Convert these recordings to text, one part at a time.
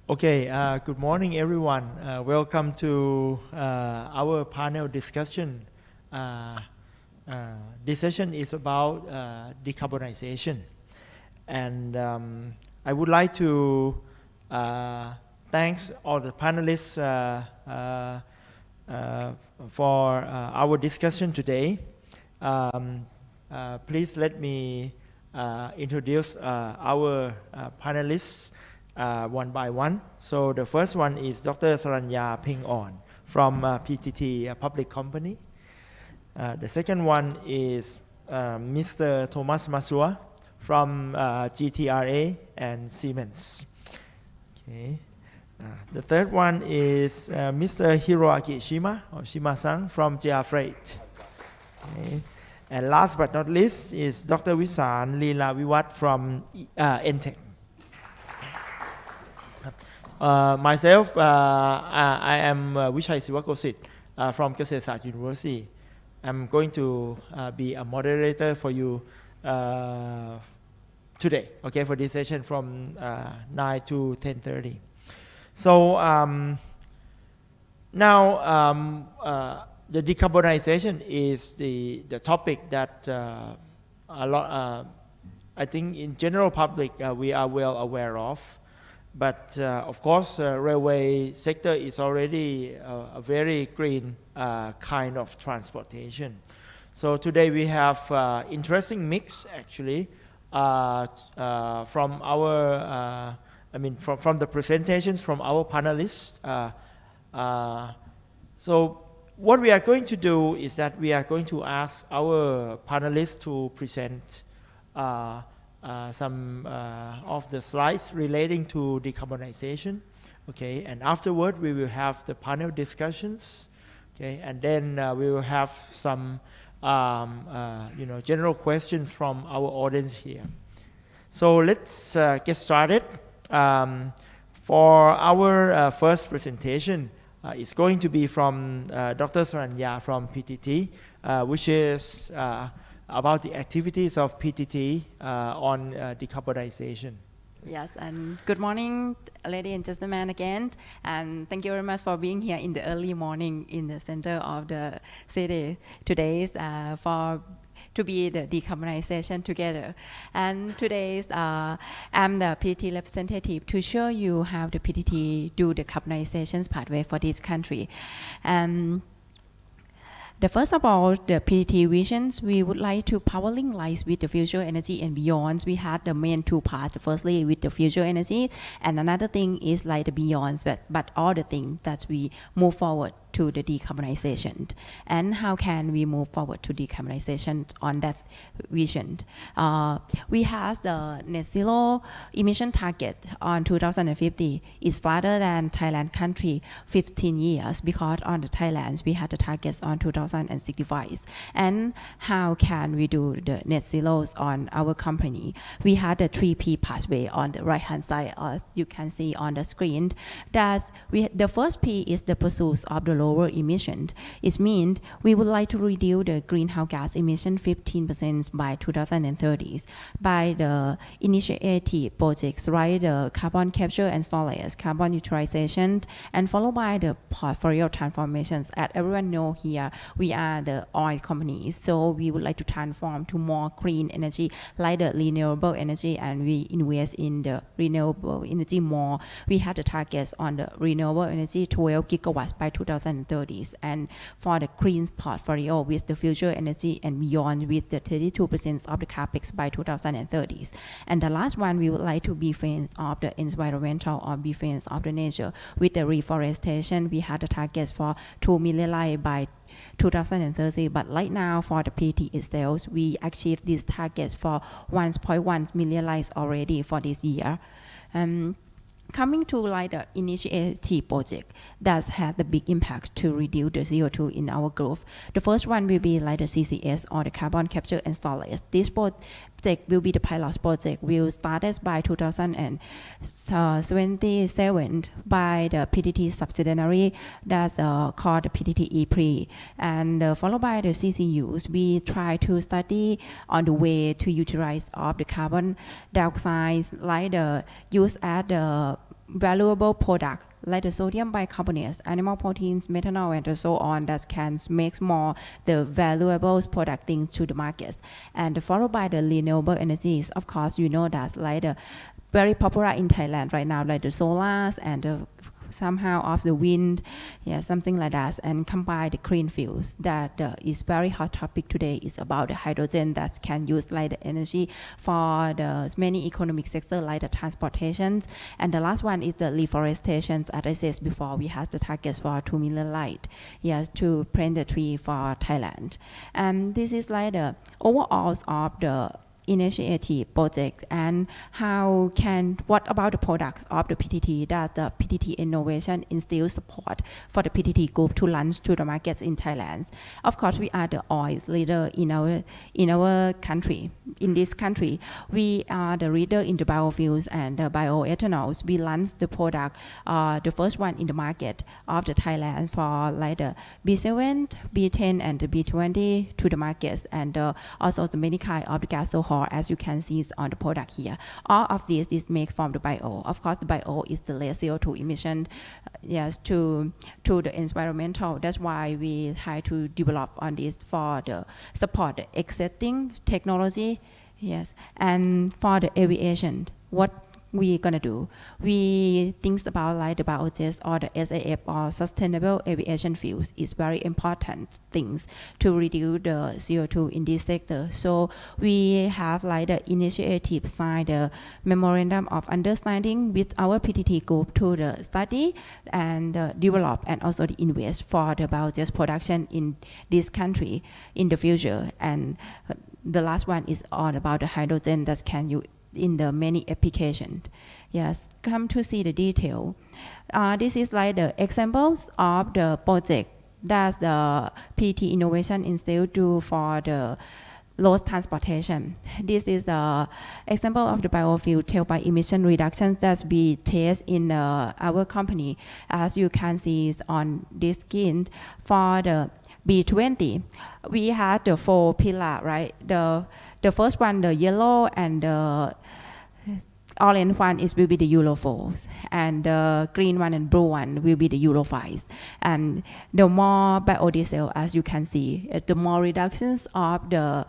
Okay, good morning everyone. Welcome to our panel discussion. This session is about decarbonization. And I would like to thank all the panelists for our discussion today. Please let me introduce our panelists one by one. So the first one is Dr. Saranya Ping-on from PTT, a public company. The second one is Mr. Thomas Masua from GTRA and Siemens. Okay. The third one is Mr. Hiroaki Shima, or Shima-san, from JR Freight. Okay. And last but not least is Dr. Wisan Leela Viwat from NTEC. Myself, I am Vishai Siwakosit from Kasetsart University. I'm going to be a moderator for you today, okay, for this session from 9 to 10:30. So now the decarbonization is the topic that a lot, I think in general public we are well aware of. But of course, railway sector is already a very green kind of transportation. So today we have interesting mix actually from our, from the presentations from our panelists. So what we are going to do is that we are going to ask our panelists to present some of the slides relating to decarbonization, okay, and afterward we will have the panel discussions, okay, and then we will have some general questions from our audience here. So let's get started. For our first presentation, it's going to be from Dr. Saranya from PTT, which is about the activities of PTT on decarbonization. Yes, and good morning, ladies and gentlemen, again. And thank you very much for being here in the early morning in the center of the city today to be the decarbonization together. And today I'm the PTT representative to show you how the PTT do the decarbonization pathway for this country. The first of all, the PTT visions, we would like to power link lives with the future energy and beyond. We had the main two parts, firstly with the future energy, and another thing is like the beyond, but all the things that we move forward to the decarbonization. And how can we move forward to decarbonization on that vision? We have the net zero emission target on 2050 is farther than Thailand country 15 years, because on the Thailand we had the targets on 2065. And how can we do the net zeros on our company? We had the 3P pathway on the right hand side, as you can see on the screen. The first P is the pursuit of the lower emission. It means we would like to reduce the greenhouse gas emission 15% by 2030 by the initiative projects, right? The carbon capture and storage, carbon utilization, and followed by the portfolio transformations. As everyone knows here, we are the oil companies, so we would like to transform to more clean energy, like the renewable energy, and we invest in the renewable energy more. We had the targets on the renewable energy 12 gigawatts by 2030, and for the green portfolio with the future energy and beyond with the 32% of the capex by 2030. And the last one, we would like to be friends of the environmental or be friends of the nature with the reforestation. We had the targets for 2 million lives by 2030, but right now for the PT itself, we achieved this target for 1.1 million lives already for this year. Coming to like the initiative project that had the big impact to reduce the CO2 in our growth. The first one will be like the CCS, or the carbon capture and storage. This project will be the pilot project, will start by 2027 by the PTT subsidiary that's called the PTT EP, and followed by the CCUs. We try to study on the way to utilize of the carbon dioxide, like the use at the valuable product like the sodium bicarbonate, animal proteins, methanol, and so on that can make more the valuable product thing to the markets. And followed by the renewable energies. Of course, you know that's like the very popular in Thailand right now, like the solars and the somehow of the wind, yeah, something like that, and combine the clean fuels. That is very hot topic today. Is about the hydrogen that can use like the energy for the many economic sectors like the transportation. And the last one is the reforestation. As I said before, we have the targets for 2 million light, yes, to plant the tree for Thailand. And this is like the overall of the initiative project and what about the products of the PTT that the PTT innovation instill support for the PTT group to launch to the markets in Thailand. Of course, we are the oil leader in our country. In this country, we are the leader in the biofuels and the bioethanols. We launched the product, the first one in the market of the Thailand for like the B7, B10, and the B20 to the markets, and also the many kind of the gasohol, as you can see on the product here. All of this is made from the bio. Of course, the bio is the less CO2 emission, yes, to the environmental. That's why we try to develop on this for the support the existing technology, yes, and for the aviation. What we gonna do? We think about like the biogas or the SAF or sustainable aviation fuels is very important things to reduce the CO2 in this sector. So we have like the initiative signed the memorandum of understanding with our PTT group to the study and develop and also the invest for the biogas production in this country in the future. And the last one is all about the hydrogen that can use in the many applications. Yes, come to see the detail. This is like the examples of the project that the PT Innovation Institute do for the road transportation. This is the example of the biofuel tailpipe emission reductions that we test in our company. As you can see on this screen, for the B20, we had the 4 pillars, right? The first one, the yellow, and the orange one will be the Euro 4, and the green one and blue one will be the Euro 5. And the more biodiesel, as you can see, the more reductions of the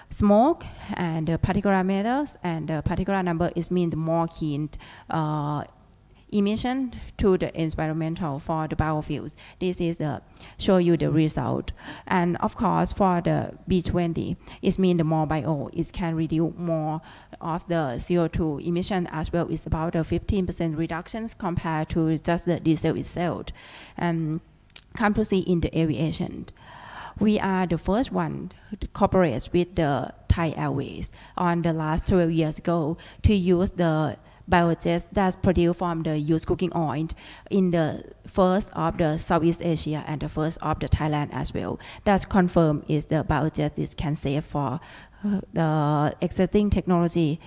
smoke and the particulate matters, and the particular number is mean the more clean emission to the environmental for the biofuels. This is show you the result. And of course, for the B20, it means the more bio, it can reduce more of the CO2 emission as well. It's about a 15% reductions compared to just the diesel itself. Come to see in the aviation. We are the first one to cooperate with the Thai Airways on the last 12 years ago to use the biogas that's produced from the used cooking oil in the first of the Southeast Asia and the first of the Thailand as well. That's confirmed is the biogas is can save for the existing technology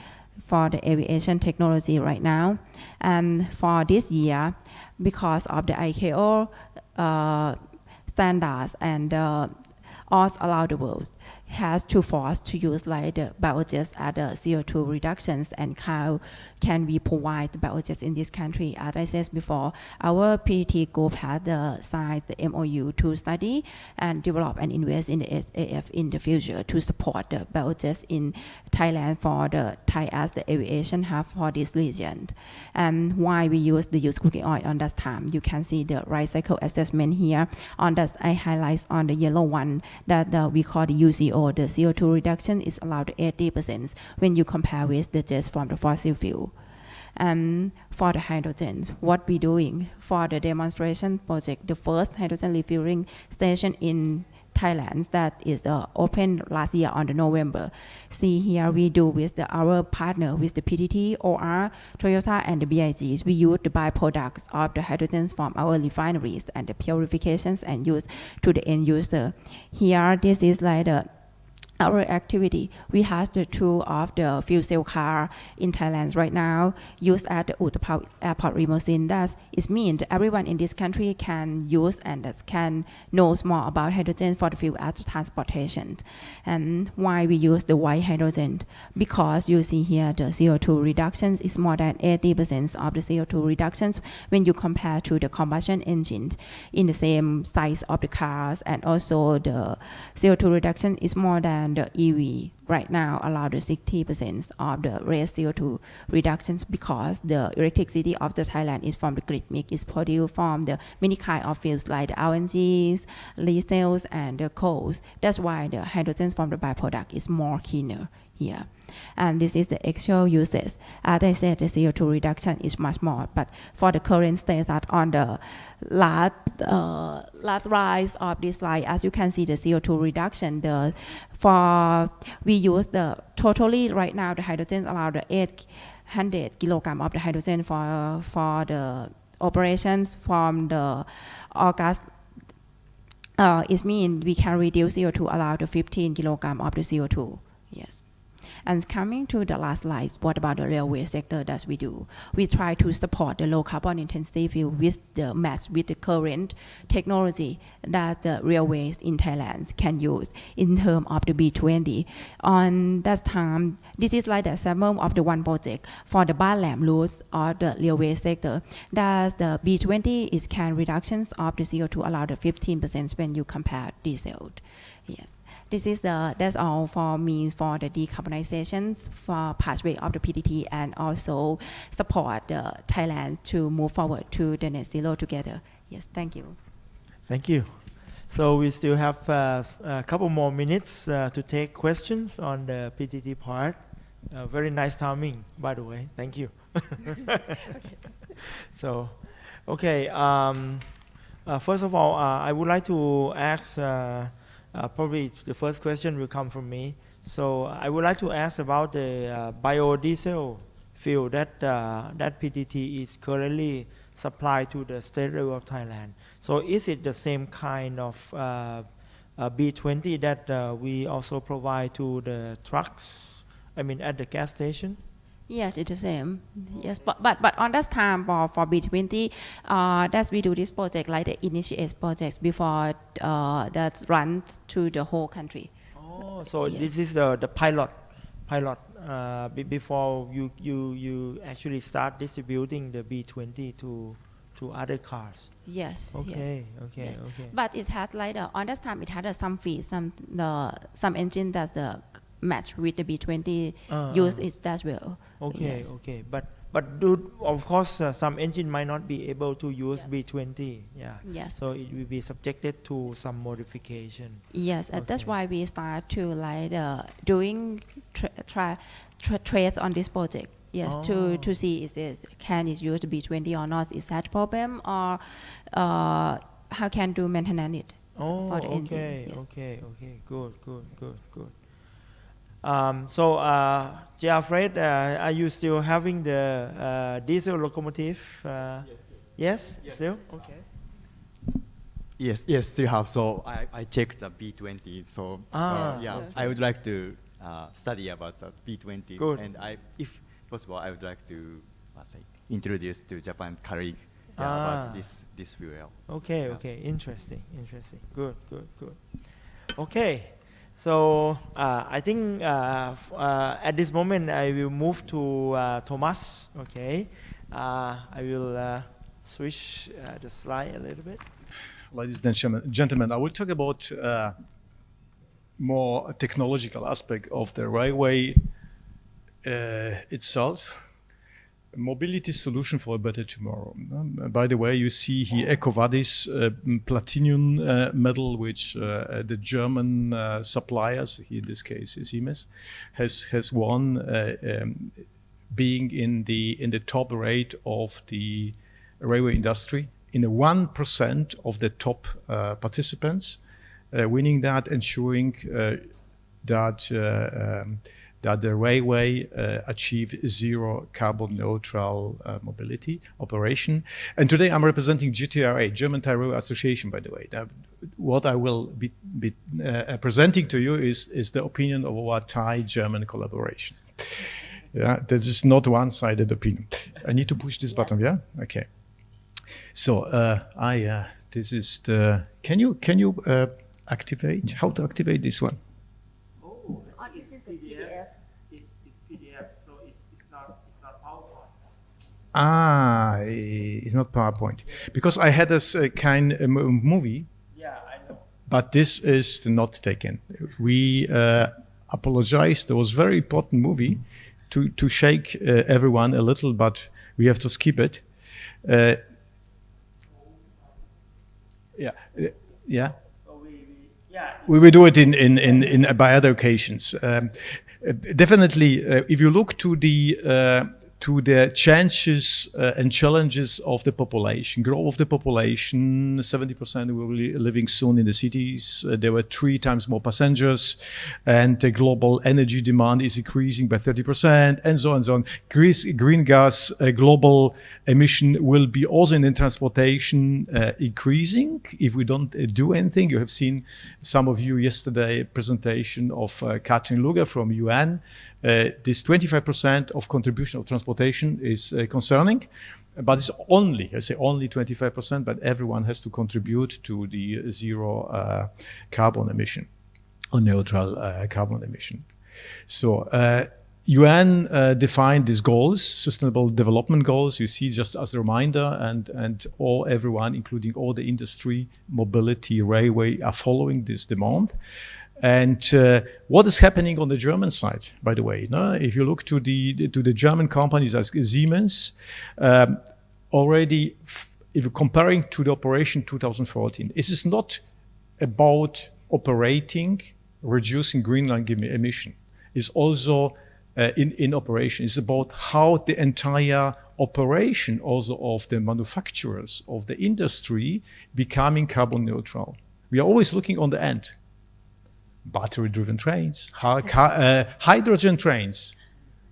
for the aviation technology right now. And for this year, because of the ICAO standards and all around the world has to force to use like the biogas at the CO2 reductions, and how can we provide the biogas in this country. As I said before, our PT group had signed the MOU to study and develop and invest in the SAF in the future to support the biogas in Thailand for the Thai as the aviation hub for this region. And why we use the used cooking oil on that time, you can see the life cycle assessment here. On that, I highlight on the yellow one that we call the UCO. The CO2 reduction is allowed 80% when you compare with the jet from the fossil fuel. For the hydrogen, what we doing for the demonstration project, the first hydrogen refueling station in Thailand that is opened last year on the November. See here we do with our partner with the PTT, OR, Toyota, and the BIGs. We use the byproducts of the hydrogens from our refineries and the purifications and use to the end user. Here this is like the our activity. We have the two of the fuel cell car in Thailand right now used at the Utapao Airport limousine. That it means everyone in this country can use and that can know more about hydrogen for the fuel as transportation. And why we use the white hydrogen? Because you see here the CO2 reductions is more than 80% of the CO2 reductions when you compare to the combustion engine in the same size of the cars, and also the CO2 reduction is more than the EV right now allow the 60% of the raised CO2 reductions, because the electricity of the Thailand is from the grid mix is produced from the many kind of fuels like the LNGs, diesels, and the coals. That's why the hydrogen from the byproduct is more cleaner here. And this is the actual usage. As I said, the CO2 reduction is much more, but for the current state that on the last rise of this slide, as you can see, the CO2 reduction, we use the totally right now the hydrogen allow the 800 kilogram of the hydrogen for the operations from the August. It means we can reduce CO2 allow the 15 kilogram of the CO2. Yes. And coming to the last slide, what about the railway sector that we do? We try to support the low carbon intensity fuel with the match with the current technology that the railways in Thailand can use in terms of the B20. On that time, this is like the sample of the one project for the Ballroom routes or the railway sector. That the B20 is can reductions of the CO2 allow the 15% when you compare diesel. Yes. This is that's all for me for the decarbonization for pathway of the PTT, and also support Thailand to move forward to the net zero together. Yes, thank you. Thank you. So we still have a couple more minutes to take questions on the PTT part. Very nice timing, by the way. Thank you. Okay. So, okay. First of all, I would like to ask. Probably the first question will come from me. So I would like to ask about the biodiesel fuel that PTT is currently supplied to the state level of Thailand. So is it the same kind of B20 that we also provide to the trucks? I mean, at the gas station? Yes, it's the same. Yes, but on that time for B20, that's we do this project like the initiate projects before that's run to the whole country. Oh, so yes. This is the pilot before you actually start distributing the B20 to other cars. Yes. Okay. Yes. Okay. Yes. Okay. But it has like on that time it had some fee, some engine that's match with the B20 use it as well. Okay. Yes. Okay. But of course some engine might not be able to use B20. Yeah. Yes. So it will be subjected to some modification. Yes, Okay. that's why we start to like doing trades on this project. Yes, to see is this can it use B20 or not? Is that problem, or how can do maintenance it for the engine? Yes. Okay. Good. So, Jeffrey, are you still having the diesel locomotive? Yes. Still? Okay. Yes, still have. So I checked the B20. So I would like to study about the B20. Good. And if possible, I would like to introduce to Japan colleague about this fuel. Okay. Interesting. Good. Okay. So I think at this moment I will move to Thomas. Okay, I will switch the slide a little bit. Ladies and gentlemen, I will talk about more technological aspect of the railway itself. Mobility solution for a better tomorrow. By the way, you see here EcoVadis platinum medal, which the German suppliers, in this case Siemens, has won, being in the top rate of the railway industry. In 1% of the top participants, winning that, ensuring that the railway achieve zero carbon neutral mobility operation. And today I'm representing GTRA, German Thai Railway Association, by the way. what I will be presenting to you is the opinion of our Thai-German collaboration. Yeah, this is not one-sided opinion. I need to push this button, yeah? Okay. So this is the, can you activate, how to activate this one? Oh, this is PDF. It's PDF, so it's not PowerPoint. It's not PowerPoint. Because I had this kind of movie. Yeah, I know. But this is not taken. We apologize. There was a very important movie to shake everyone a little, but we have to skip it. Yeah. So we will do it in by other occasions. Definitely, if you look to the changes and challenges of the population, growth of the population, 70% will be living soon in the cities. There were 3 times more passengers, and the global energy demand is increasing by 30%, and so on and so on. Green gas global emission will be also in the transportation increasing if we don't do anything. You have seen, some of you yesterday, presentation of Katrin Luger from UN. This 25% of contribution of transportation is concerning, but it's only, I say only 25%, but everyone has to contribute to the zero carbon emission or neutral carbon emission. So UN defined these goals, sustainable development goals, you see, just as a reminder, and everyone, including all the industry, mobility, railway, are following this demand. And what is happening on the German side, by the way? No? If you look to the German companies as Siemens, already, if you're comparing to the operation 2014, this is not about operating, reducing greenland emission. It's also in operation. It's about how the entire operation also of the manufacturers, of the industry, becoming carbon neutral. We are always looking on the end. Battery-driven trains, hydrogen trains.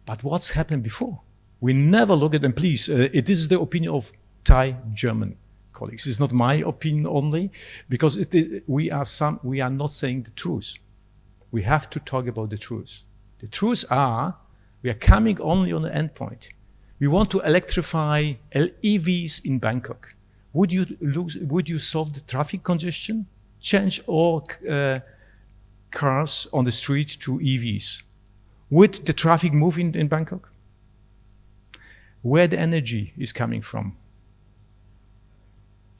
But what's happened before? We never look at them. Please, this is the opinion of Thai-German colleagues. It's not my opinion only, because we are not saying the truth. We have to talk about the truth. The truth are, we are coming only on the end point. We want to electrify EVs in Bangkok. Would you solve the traffic congestion? Change all cars on the street to EVs. Would the traffic move in Bangkok? Where the energy is coming from?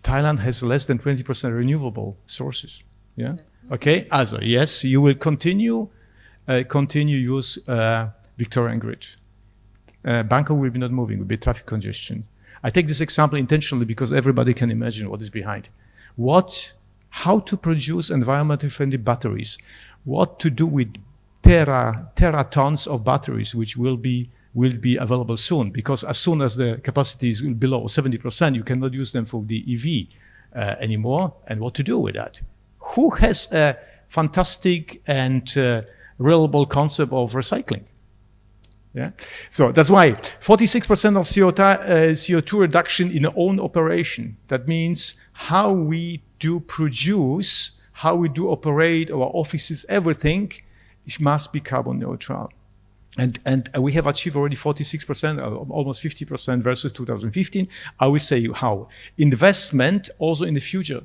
Thailand has less than 20% renewable sources. Yeah. Okay. Also, yes, you will continue use Victorian grid. Bangkok will be not moving. Will be traffic congestion. I take this example intentionally because everybody can imagine what is behind. How to produce environmentally friendly batteries, what to do with teratons of batteries, which will be available soon, because as soon as the capacity is below 70%, you cannot use them for the EV anymore. And what to do with that? Who has a fantastic and reliable concept of recycling? Yeah, so that's why 46% of CO2 reduction in our own operation. That means how we do produce, how we do operate our offices, everything, it must be carbon neutral. And we have achieved already 46%, almost 50% versus 2015. I will say how. Investment also in the future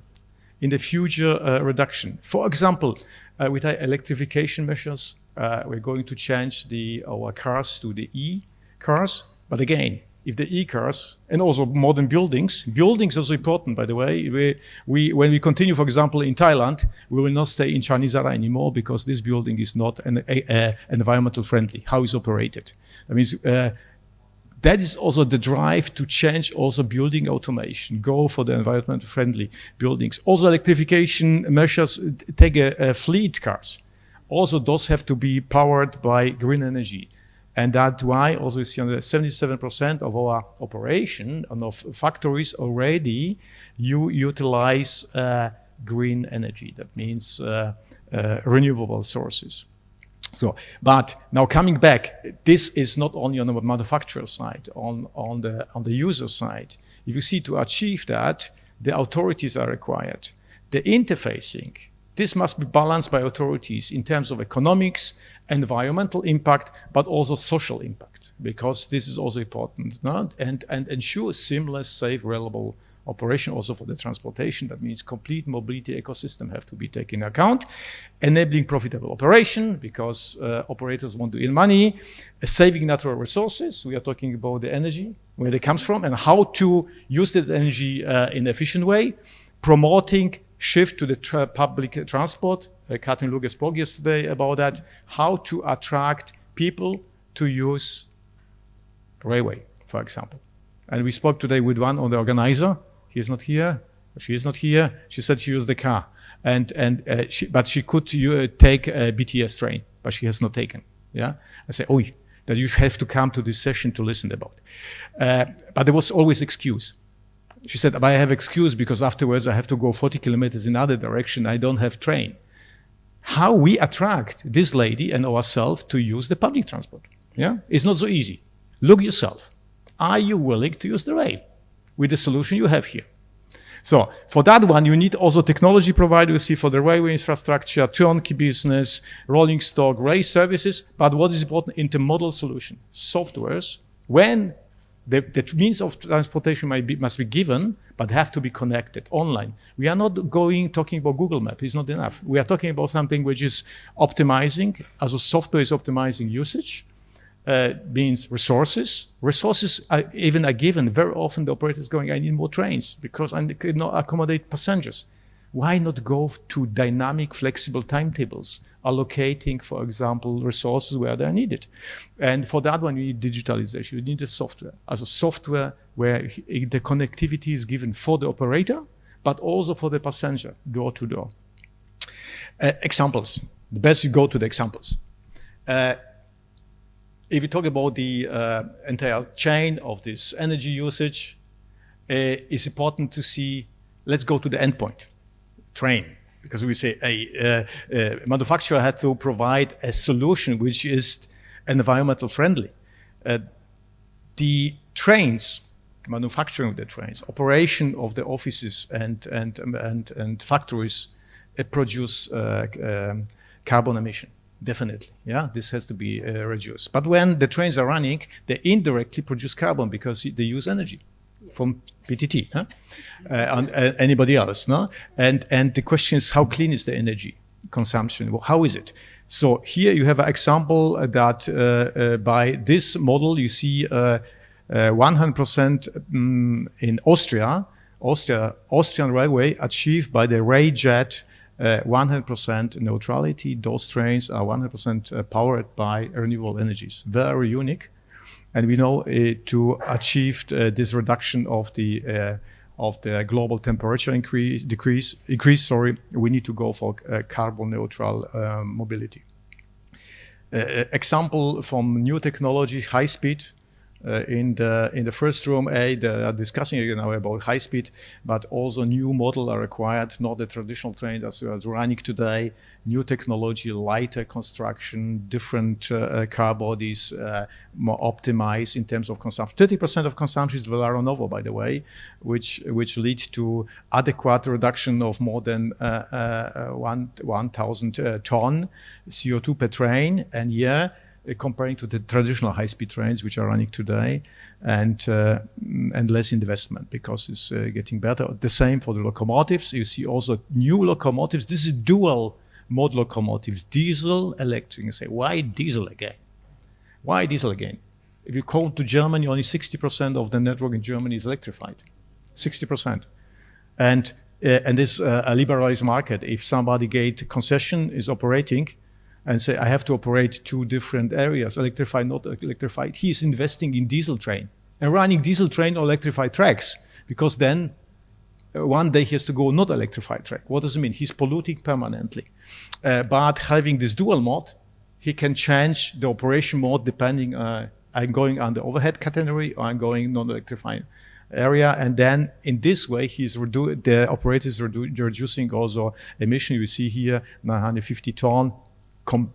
reduction. For example, with our electrification measures, we're going to change our cars to the e-cars. But again, if the e-cars and also modern buildings is also important, by the way. When we continue, for example, in Thailand, we will not stay in Chanisara anymore because this building is not environmental friendly. How it's operated. That means that is also the drive to change also building automation, go for the environmental friendly buildings. Also electrification measures, take fleet cars. Also those have to be powered by green energy. And that's why also you see on the 77% of our operation and of factories already utilize green energy. That means renewable sources. So, but now coming back, this is not only on the manufacturer side, on the user side. If you see to achieve that, the authorities are required. the interfacing, this must be balanced by authorities in terms of economics, environmental impact, but also social impact, because this is also important, no? And ensure seamless, safe, reliable operation also for the transportation. That means complete mobility ecosystem have to be taken into account, enabling profitable operation because operators want to earn money, saving natural resources. We are talking about the energy, where it comes from, and how to use that energy in an efficient way, promoting shift to the public transport. Katrin Luger spoke yesterday about that, how to attract people to use railway, for example. And we spoke today with one on the organizer. He is not here. She is not here. She said she used the car, but she could take a BTS train, but she has not taken. Yeah, I say, oh, that you have to come to this session to listen about. But there was always excuse. She said, but I have excuse because afterwards I have to go 40 kilometers in other direction. I don't have train. How we attract this lady and ourselves to use the public transport? Yeah, it's not so easy. Look yourself. Are you willing to use the rail with the solution you have here? So for that one, you need also technology provider, you see, for the railway infrastructure, turnkey business, rolling stock, rail services. But what is important, intermodal solution, softwares, when the means of transportation must be given, but have to be connected online. We are not talking about Google Maps, it's not enough. We are talking about something which is optimizing, as a software is optimizing usage, means resources. Resources are even given. Very often the operator is going, I need more trains because I cannot accommodate passengers. Why not go to dynamic, flexible timetables, allocating, for example, resources where they are needed? And for that one, you need digitalization. You need a software, as a software where the connectivity is given for the operator, but also for the passenger, door to door. Examples. The best you go to the examples. If you talk about the entire chain of this energy usage, it's important to see, let's go to the endpoint, train. Because we say a manufacturer had to provide a solution which is environmental friendly. The trains, manufacturing of the trains, operation of the offices and factories produce carbon emission. Definitely, yeah, this has to be reduced. But when the trains are running, they indirectly produce carbon because they use energy from PTT, huh? And anybody else, no? And the question is, how clean is the energy consumption? Well, how is it? So here you have an example that by this model you see 100% in Austria, Austrian railway achieved by the Rayjet 100% neutrality. Those trains are 100% powered by renewable energies. Very unique. And we know to achieve this reduction of the global temperature increase, we need to go for carbon neutral mobility. Example from new technology, high speed. In the first room, they are discussing now about high speed, but also new model are required, not the traditional train that's running today. New technology, lighter construction, different car bodies, more optimized in terms of consumption. 30% of consumption is Velaro Novo, by the way, which leads to adequate reduction of more than 1,000 ton CO2 per train, and comparing to the traditional high-speed trains which are running today, and less investment because it's getting better. The same for the locomotives. You see also new locomotives. This is dual mode locomotives, diesel, electric. You say, why diesel again? Why diesel again? If you go to Germany, only 60% of the network in Germany is electrified. 60%. And this a liberalized market. If somebody gate concession is operating, and say, I have to operate two different areas, electrified, not electrified. He is investing in diesel train and running diesel train or electrified tracks, because then one day he has to go not electrified track. What does it mean? He's polluting permanently. But having this dual mode, he can change the operation mode depending, I'm going on the overhead category or I'm going non-electrified area. And then in this way, the operator is reducing also emission. You see here, 950 ton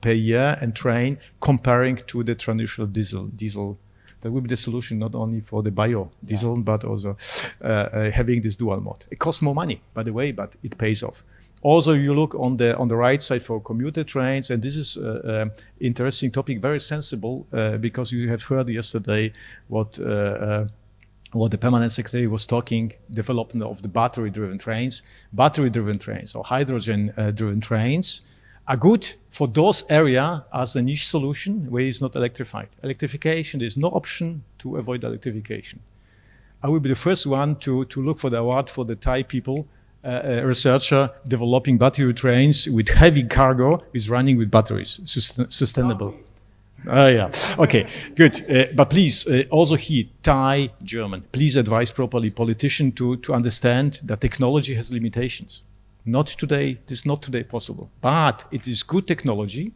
per year and train, comparing to the traditional diesel That will be the solution not only for the biodiesel, but also having this dual mode. It costs more money, by the way, but it pays off. Also, you look on the right side for commuter trains, and this is an interesting topic, very sensible, because you have heard yesterday what the permanent secretary was talking, development of the battery-driven trains. Battery-driven trains or hydrogen-driven trains are good for those areas as a niche solution where it's not electrified. Electrification, there's no option to avoid electrification. I will be the first one to look for the award for the Thai people, a researcher developing battery trains with heavy cargo is running with batteries, sustainable. Yeah, okay, good. But please, also here, Thai, German, please advise properly politicians to understand that technology has limitations. Not today, this is not today possible, but it is good technology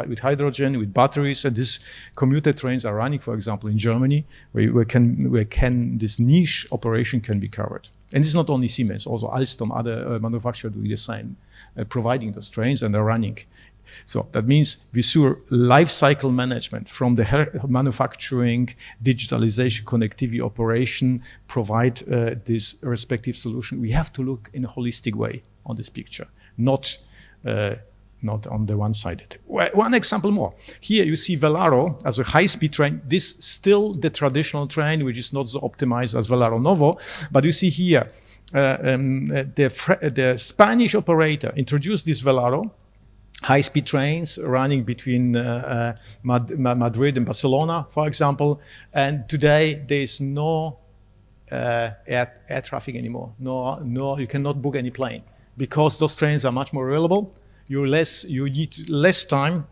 with hydrogen, with batteries, and these commuter trains are running, for example, in Germany, where this niche operation can be covered. And it's not only Siemens, also Alstom, other manufacturers doing the same, providing those trains, and they're running. So that means we ensure life cycle management from the manufacturing, digitalization, connectivity, operation, provide this respective solution. We have to look in a holistic way on this picture, not on the one-sided. One example more. Here you see Velaro as a high-speed train. This is still the traditional train, which is not so optimized as Velaro Novo. But you see here, the Spanish operator introduced this Velaro, high-speed trains running between Madrid and Barcelona, for example. And today there is no air traffic anymore. No, you cannot book any plane because those trains are much more reliable. You need less time,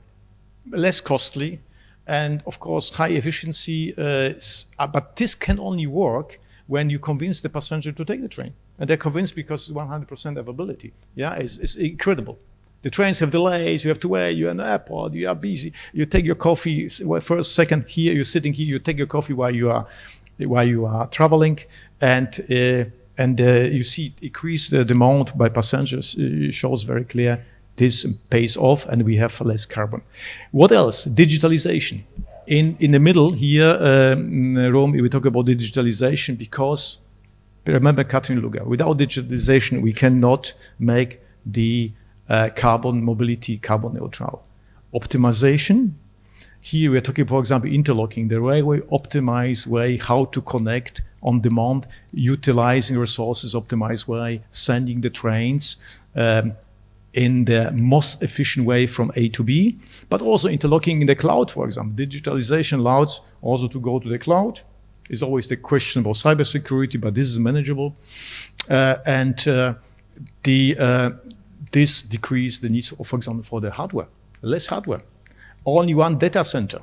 less costly, and of course high efficiency. But this can only work when you convince the passenger to take the train, and they're convinced because 100% availability. Yeah, it's incredible. The trains have delays. You have to wait. You're in the airport. You are busy. You take your coffee first, second. Here you're sitting here. You take your coffee while you are traveling, and you see increase the demand by passengers. It shows very clear. This pays off, and we have less carbon. What else? Digitalization. In the middle here, Rome, we talk about digitalization because, remember Katrin Lugar, without digitalization, we cannot make the carbon mobility carbon neutral. Optimization. Here we are talking, for example, interlocking, the railway optimized way, how to connect on demand, utilizing resources, optimized way, sending the trains, in the most efficient way from A to B, but also interlocking in the cloud, for example. Digitalization allows also to go to the cloud. It's always the question about cybersecurity, but this is manageable. This decreases the needs, for example, for the hardware. Less hardware. Only one data center.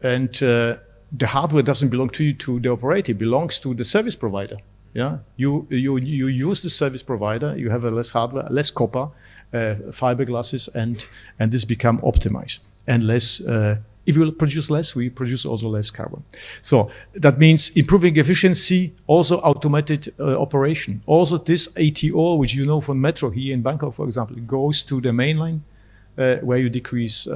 And the hardware doesn't belong to you, to the operator. It belongs to the service provider. Yeah, you use the service provider. You have a less hardware, less copper, fiberglasses, and this become optimized and less. If you produce less, we produce also less carbon. So that means improving efficiency, also automated operation. Also this ATO, which you know from metro here in Bangkok, for example, it goes to the mainline where you decrease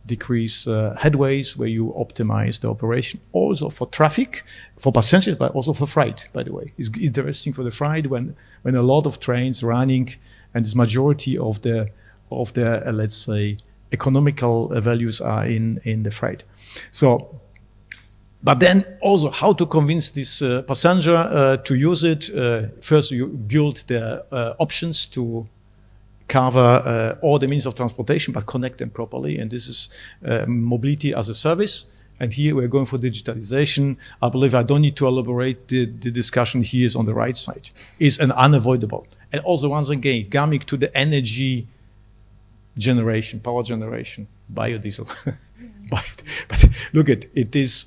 headways, where you optimize the operation. Also for traffic, for passengers, but also for freight, by the way. It's interesting for the freight when a lot of trains running and this majority of the let's say, economical values are in the freight. So, but then also how to convince this passenger to use it. First, you build the options to cover all the means of transportation, but connect them properly. And this is mobility as a service. And here we're going for digitalization. I believe I don't need to elaborate. The discussion here is on the right side. It's an unavoidable. And also, once again, coming to the energy generation, power generation, biodiesel. but look at it is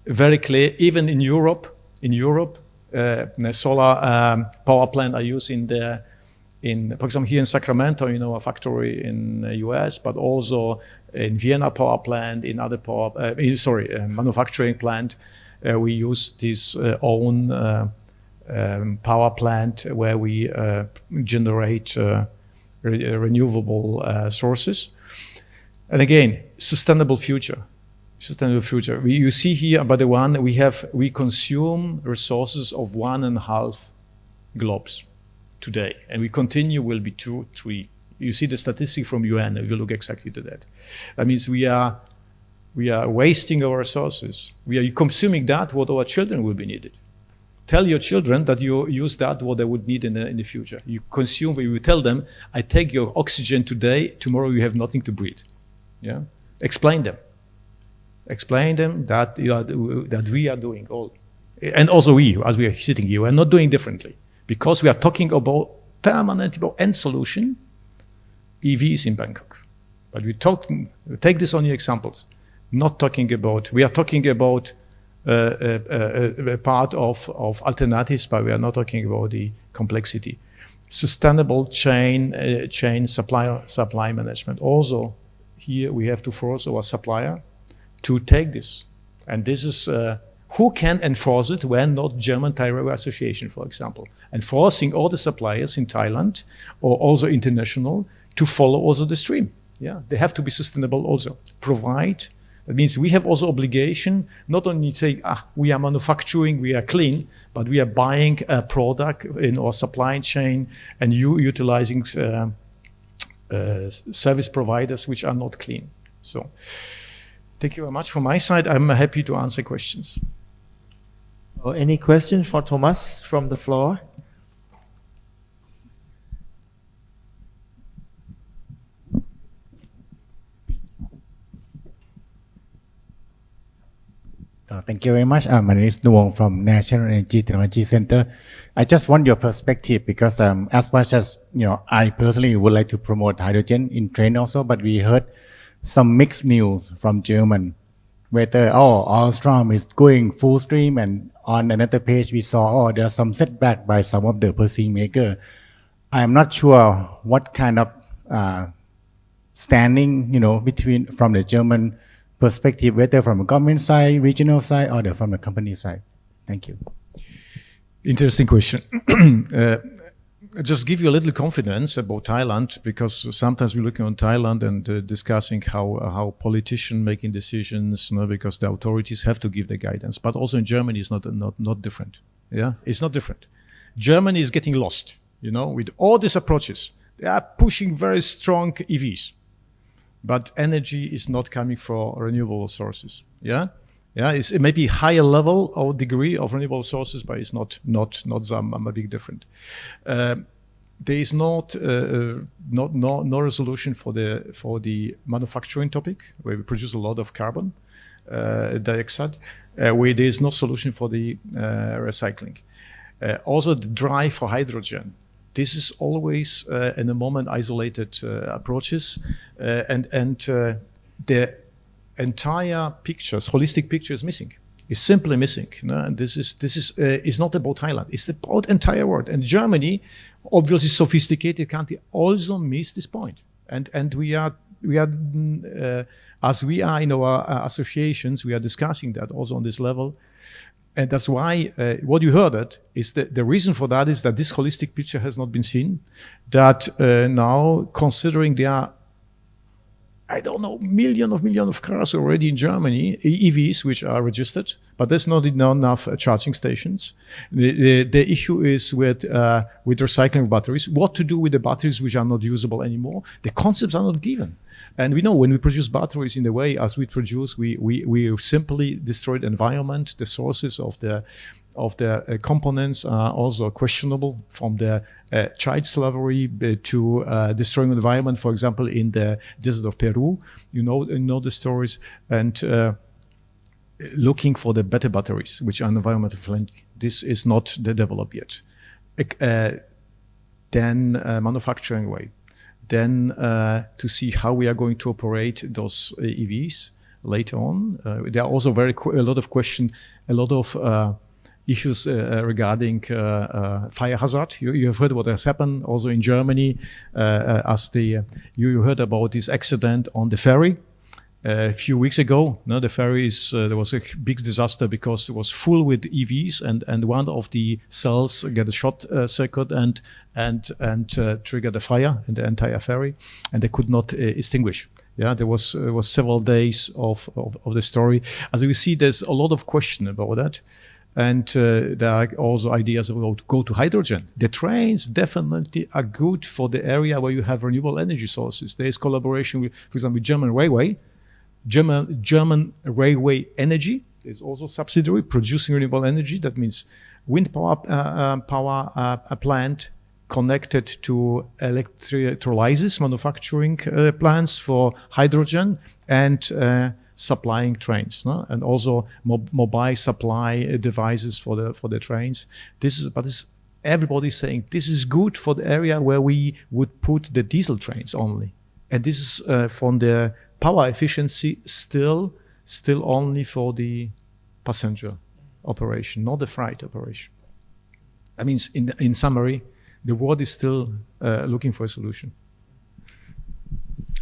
very clear. Even in Europe, the solar power plant are used for example, here in Sacramento, a factory in the US, but also in Vienna power plant, in other manufacturing plant, we use this own power plant where we generate renewable sources. And again, sustainable future. Sustainable future. You see here, by the one, we consume resources of 1.5 globes today, and we continue will be 2, 3. You see the statistic from UN, if you look exactly to that. That means we are wasting our resources. We are consuming that what our children will be needed. Tell your children that you use that what they would need in the future. You consume, you tell them, I take your oxygen today, tomorrow you have nothing to breathe. Yeah? Explain them that that we are doing all, and also we, as we are sitting here, we are not doing differently, because we are talking about permanent end solution, EVs in Bangkok. But we take this only examples, not talking about, we are talking about a part of alternatives, but we are not talking about the complexity. Sustainable chain supply management. Also, here we have to force our supplier to take this. And this is, who can enforce it when not German Tire Railway Association, for example, enforcing all the suppliers in Thailand or also international to follow also the stream. Yeah, they have to be sustainable also. Provide, that means we have also obligation, not only saying, we are manufacturing, we are clean, but we are buying a product in our supply chain and utilizing service providers which are not clean. So, thank you very much. From my side, I'm happy to answer questions. Any questions for Thomas from the floor? Thank you very much. My name is Nuong from National Energy Technology Center. I just want your perspective because as much as, I personally would like to promote hydrogen in train also, but we heard some mixed news from German, whether, Alstom is going full stream, and on another page we saw, there's some setback by some of the purchasing maker. I'm not sure what kind of standing, from the German perspective, whether from a government side, regional side, or from the company side. Thank you. Interesting question. Just give you a little confidence about Thailand, because sometimes we're looking on Thailand and discussing how politicians making decisions, because the authorities have to give the guidance. But also in Germany, it's not different. Yeah, it's not different. Germany is getting lost. With all these approaches, they are pushing very strong EVs. But energy is not coming from renewable sources. Yeah, it may be higher level or degree of renewable sources, but it's not a big different. There is no resolution for the manufacturing topic, where we produce a lot of carbon dioxide. Where there is no solution for the recycling. Also, the drive for hydrogen. This is always, in the moment, isolated approaches, and the entire pictures, holistic picture, is missing. It's simply missing. And this is not about Thailand. It's about entire world. And Germany, obviously sophisticated country, also missed this point. And we are as we are in our associations, we are discussing that also on this level. And that's why what you heard is the reason for that is that this holistic picture has not been seen. That now, considering there are, millions of cars already in Germany, EVs, which are registered, but there's not enough charging stations. The issue is with recycling of batteries. What to do with the batteries which are not usable anymore? The concepts are not given. And we know when we produce batteries in the way as we produce, we simply destroy the environment. The sources of the components are also questionable, from the child slavery to destroying the environment. For example, in the desert of Peru, you know the stories, and looking for the better batteries which are environmentally friendly. This is not developed yet. Then manufacturing way. Then to see how we are going to operate those EVs later on. There are also a lot of questions, a lot of issues regarding fire hazard. You have heard what has happened also in Germany, you heard about this accident on the ferry. A few weeks ago, the ferry there was a big disaster because it was full with EVs, and one of the cells got a short circuit and triggered a fire in the entire ferry, and they could not extinguish. Yeah, there was several days of the story. As you see, there's a lot of question about that. And there are also ideas about go to hydrogen. The trains definitely are good for the area where you have renewable energy sources. There is collaboration with, for example, German Railway Energy. There's also subsidiary producing renewable energy. That means wind power plant connected to electrolysis manufacturing plants for hydrogen and supplying trains, no? And also mobile supply devices for the trains. Everybody's saying this is good for the area where we would put the diesel trains only, and this is from the power efficiency still only for the passenger operation, not the freight operation. That means, in summary, the world is still looking for a solution.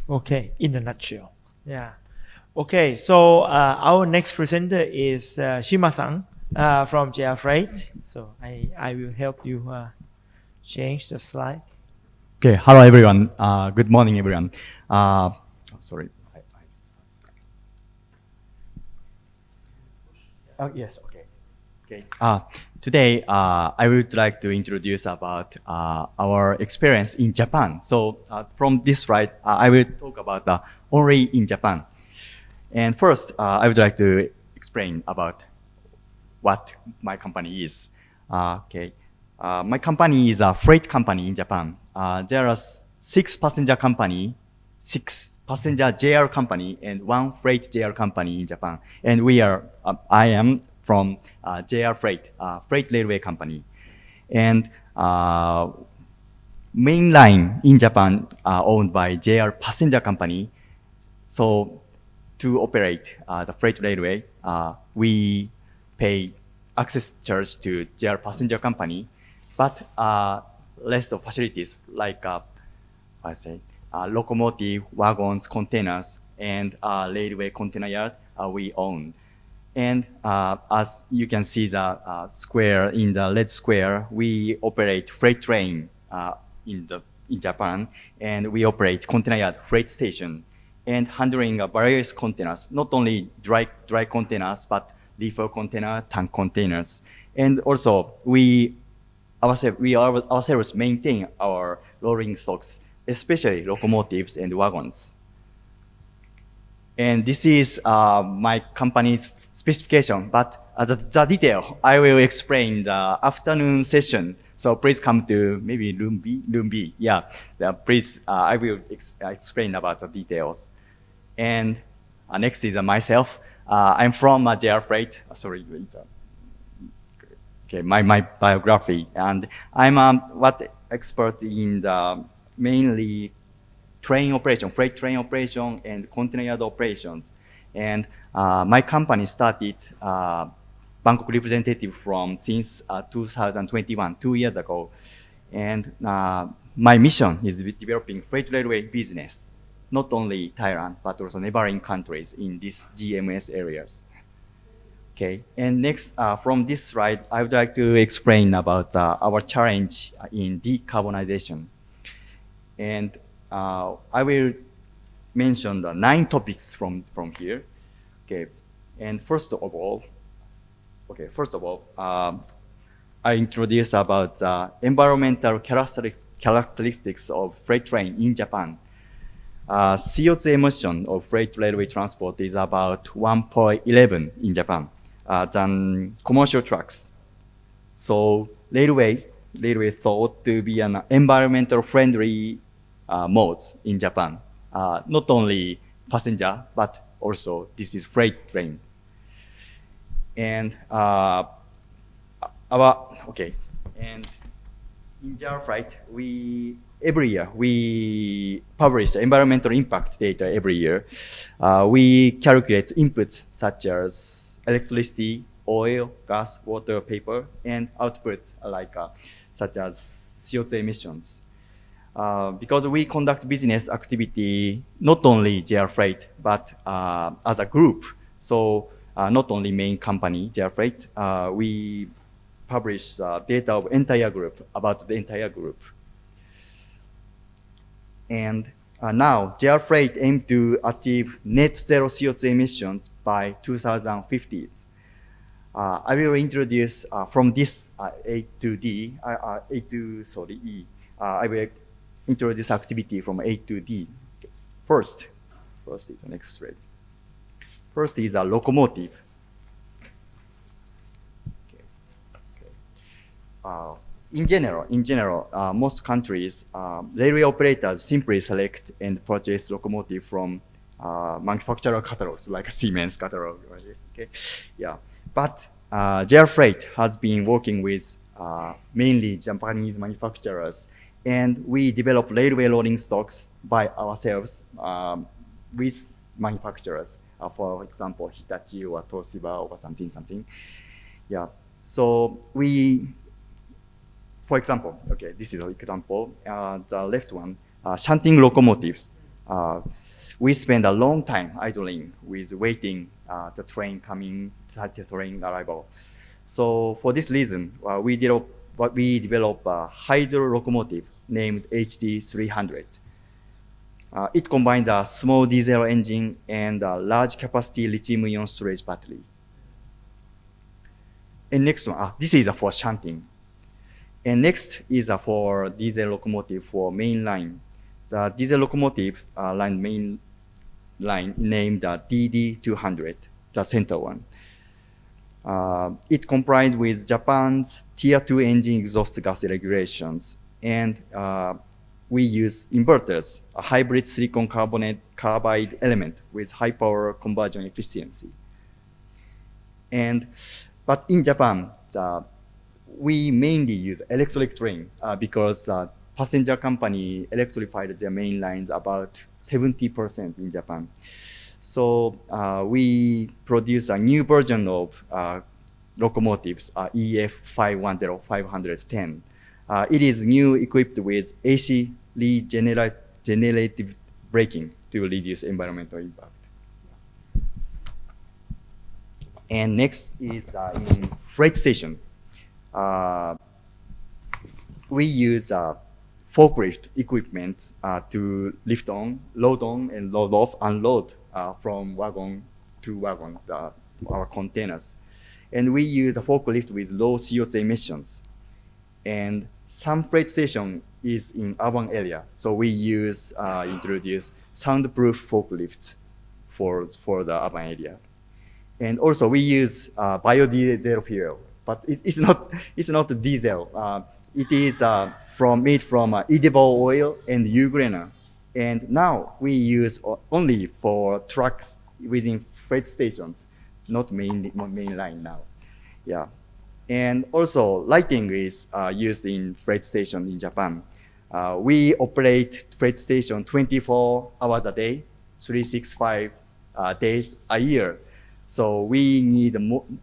Okay, in a nutshell. Yeah. Okay, so our next presenter is Shima-san from JR Freight. So I will help you change the slide. Okay, hello everyone. Good morning, everyone. Sorry. Oh yes, okay. Okay. Today, I would like to introduce about our experience in Japan. So from this slide, I will talk about only in Japan. And first, I would like to explain about what my company is. My company is a freight company in Japan. There are 6 passenger company, 6 passenger JR company, and 1 freight JR company in Japan. And I am from JR Freight, freight railway company. And main line in Japan owned by JR passenger company. So to operate the freight railway, we pay access charge to JR passenger company, but less of facilities like locomotive, wagons, containers, and railway container yard we own. And as you can see the square, in the red square, we operate freight train in Japan, and we operate container yard, freight station, and handling various containers, not only dry containers, but reefer container, tank containers. And also we ourselves maintain our rolling stocks, especially locomotives and wagons. And this is my company's specification, but as the detail, I will explain the afternoon session. So please come to maybe room B. Yeah, please, I will explain about the details. And next is myself. I'm from JR Freight. Sorry, wait. Okay, my biography, and I'm expert in the mainly train operation, freight train operation, and container yard operations. And my company started Bangkok representative since 2021, 2 years ago. And my mission is developing freight railway business, not only Thailand, but also neighboring countries in these GMS areas. Okay, and next, from this slide, I would like to explain about our challenge in decarbonization. And I will mention the 9 topics from here. Okay, and first of all, I introduce about environmental characteristics of freight train in Japan. CO2 emission of freight railway transport is about 1.11 in Japan than commercial trucks. So railway thought to be an environmental friendly modes in Japan. Not only passenger, but also this is freight train. And and in JR Freight, every year we publish environmental impact data every year. We calculate inputs such as electricity, oil, gas, water, paper, and outputs such as CO2 emissions. Because we conduct business activity not only JR Freight, but as a group. So not only main company JR Freight, we publish data of entire group, about the entire group. And Now, JR Freight aims to achieve net zero CO2 emissions by 2050. I will introduce from this A to D, A to sorry E. I will introduce activity from A to D. First is the next slide. First is a locomotive. In general, most countries, railway operators simply select and purchase locomotive from manufacturer catalogs, like Siemens catalog. Right? Okay, yeah. But JR Freight has been working with mainly Japanese manufacturers, and we develop railway rolling stocks by ourselves with manufacturers. For example, Hitachi or Toshiba or something. Yeah. So for example, okay, this is an example. The left one, shunting locomotives. We spend a long time idling with waiting the train coming, the train arrival. So for this reason, we develop a hydro locomotive named HD300. It combines a small diesel engine and a large capacity lithium-ion storage battery. And next one, this is for shunting. And next is for diesel locomotive for main line. The diesel locomotive main line named DD200, the center one. It complies with Japan's Tier 2 engine exhaust gas regulations, and we use inverters, a hybrid silicon carbide element with high power conversion efficiency. But in Japan, we mainly use electric train because passenger company electrified their main lines about 70% in Japan. So we produce a new version of locomotives, EF510, 510. It is new equipped with AC regenerative braking to reduce environmental impact. And next is in freight station. We use forklift equipment to lift on, load on, and load off, unload from wagon to wagon, our containers. And we use a forklift with low CO2 emissions. And some freight station is in urban area, so we introduce soundproof forklifts for the urban area. And also we use biodiesel fuel, but it's not diesel. It is made from edible oil and euglena. And now we use only for trucks within freight stations, not main line now. Yeah. And also lighting is used in freight station in Japan. We operate freight station 24 hours a day, 365 days a year. So we need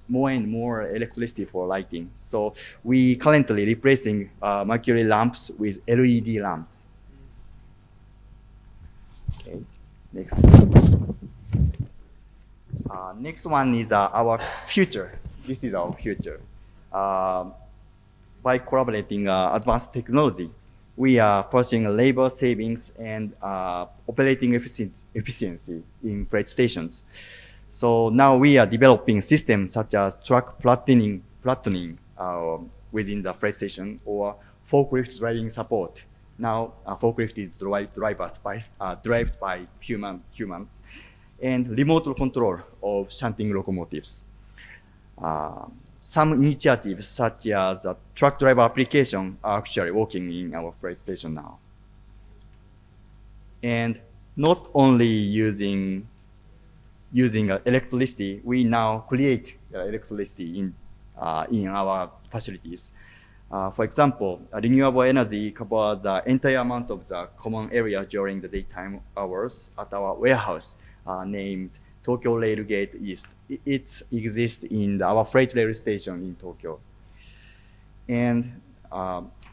more and more electricity for lighting. So we currently replacing mercury lamps with LED lamps. Okay, next. Next one is our future. This is our future. By collaborating advanced technology, we are pursuing labor savings and operating efficiency in freight stations. So now we are developing systems such as truck platooning within the freight station or forklift driving support. Now forklift is driven by humans, and remote control of shunting locomotives. Some initiatives such as truck driver application are actually working in our freight station now. And not only using electricity, we now create electricity in our facilities. For example, renewable energy covers the entire amount of the common area during the daytime hours at our warehouse named Tokyo Railgate East. It exists in our freight rail station in Tokyo. And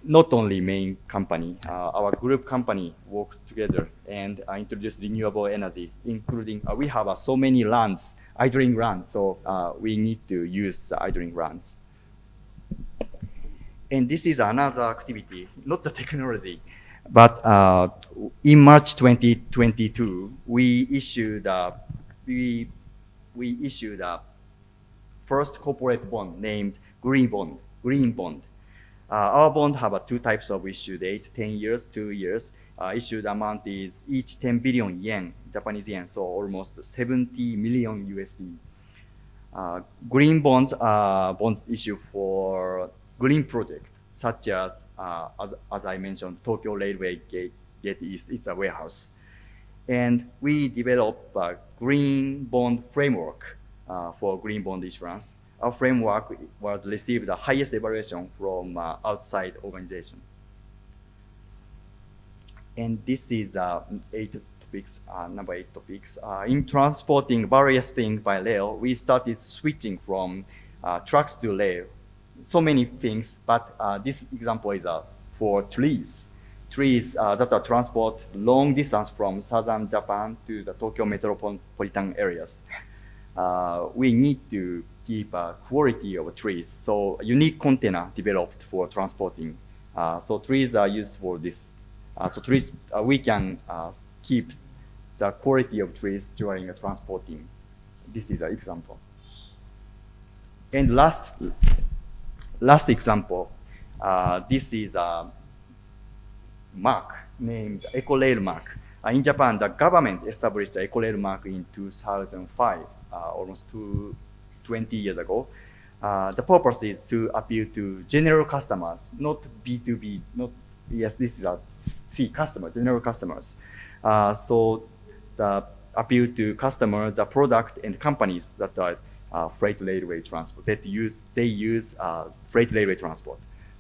not only main company, our group company work together and introduce renewable energy, including we have so many lands, idling lands, so we need to use the idling lands. And this is another activity, not the technology. But in March 2022, we issued a first corporate bond named Green Bond. Our bond have two types of issue date: 10 years, 2 years. Issued amount is each 10 billion yen, Japanese yen, so almost 70 million USD. Green bonds are bonds issued for green projects, such as I mentioned, Tokyo Railway Gate East. It's a warehouse. And we developed a green bond framework for green bond issuance. Our framework was received the highest evaluation from outside organization. And this is number 8 topics. In transporting various things by rail, we started switching from trucks to rail. So many things, but this example is for trees. Trees that are transport long distance from southern Japan to the Tokyo metropolitan areas. We need to keep quality of trees. So a unique container developed for transporting. So trees are used for this. So trees, we can keep the quality of trees during transporting. This is an example. And last example, this is a mark named Eco-Rail mark. In Japan, the government established the Eco-Rail mark in 2005, almost 20 years ago. The purpose is to appeal to general customers, not B2B, yes, this is a C customer, general customers. So the appeal to customers, the product and companies that are freight railway transport. They use freight railway transport.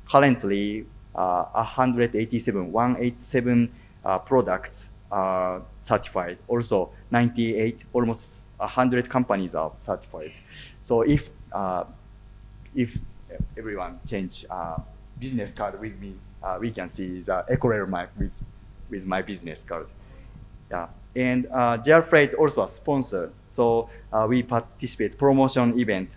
Currently, 187 products are certified. Also, 98, almost 100 companies are certified. So if everyone change business card with me, we can see the Eco-Rail mark with my business card. Yeah. And JR Freight also a sponsor. So we participate promotion event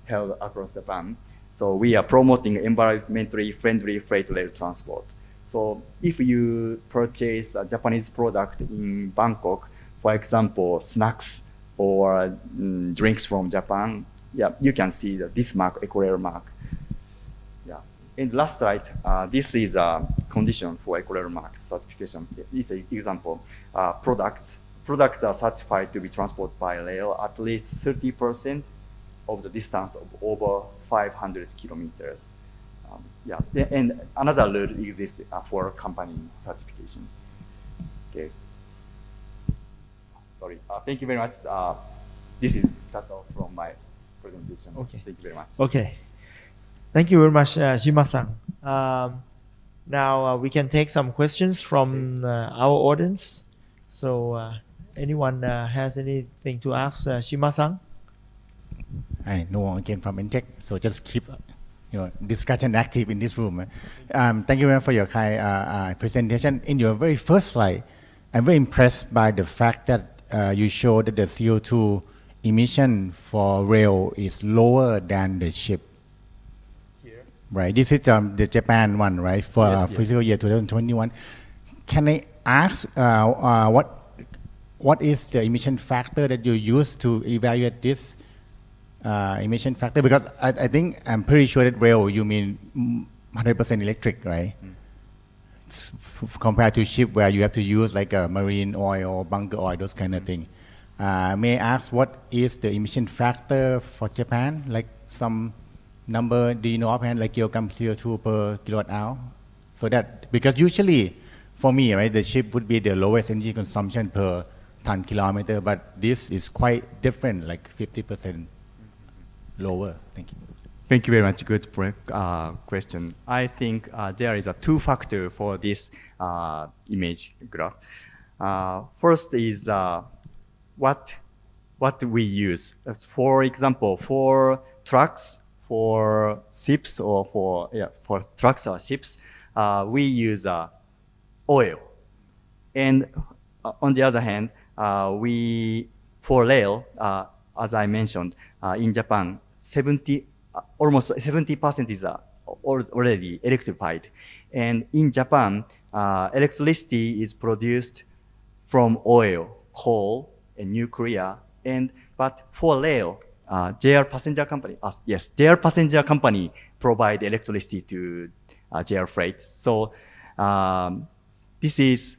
held across Japan. So we are promoting environmentally friendly freight rail transport. So if you purchase a Japanese product in Bangkok, for example, snacks or drinks from Japan, yeah, you can see this mark, Eco-Rail mark. Yeah. And last slide, this is a condition for Eco-Rail mark certification. It's an example. Products are certified to be transported by rail at least 30% of the distance of over 500 kilometers. Yeah, and another rule exists for company certification. Okay. Sorry. Thank you very much. This is all from my presentation. Okay. Thank you very much. Okay. Thank you very much, Shima-san. Now we can take some questions from our audience. So anyone has anything to ask Shima-san? Hi, Noah again from Intech. So just keep discussion active in this room. Thank you very much for your kind presentation. In your very first slide, I'm very impressed by the fact that you showed that the CO2 emission for rail is lower than the ship. Here. Right. This is the Japan one, right? For Yes, fiscal year 2021. Can I ask what is the emission factor that you use to evaluate this emission factor? Because I think I'm pretty sure that rail you mean 100% electric, right? Compared to ship where you have to use like a marine oil or bunker oil, those kind of thing. May I ask what is the emission factor for Japan? Like some number, do you know offhand, like kilogram CO2 per kilowatt hour? So that, because usually for me, right, the ship would be the lowest energy consumption per ton kilometer, but this is quite different, like 50% lower. Thank you. Thank you very much. Good question. I think there is a two factor for this image graph. First is what we use. For example, for trucks, for ships, or for trucks or ships, we use oil. And on the other hand, for rail, as I mentioned, in Japan, almost 70% is already electrified. And in Japan, electricity is produced from oil, coal, and nuclear. But for rail, JR passenger company, JR passenger company provide electricity to JR freight. So this is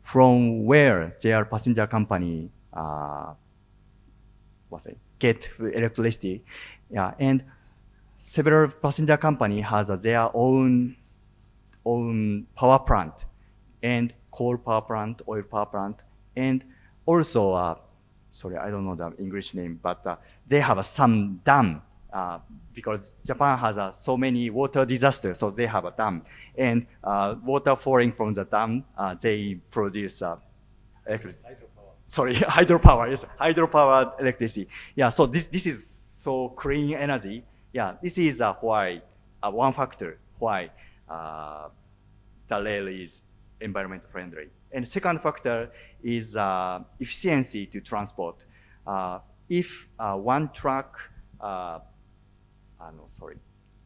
from where JR passenger company get electricity. Yeah, and several passenger company has their own power plant, and coal power plant, oil power plant, and also sorry, I don't know the English name, but they have some dam because Japan has so many water disasters, so they have a dam, and water falling from the dam, they produce electricity. Sorry, hydropower. Yes, hydropower electricity. Yeah, so this is so clean energy. Yeah, this is why one factor why the rail is environment friendly. And second factor is efficiency to transport. If one truck, no, sorry,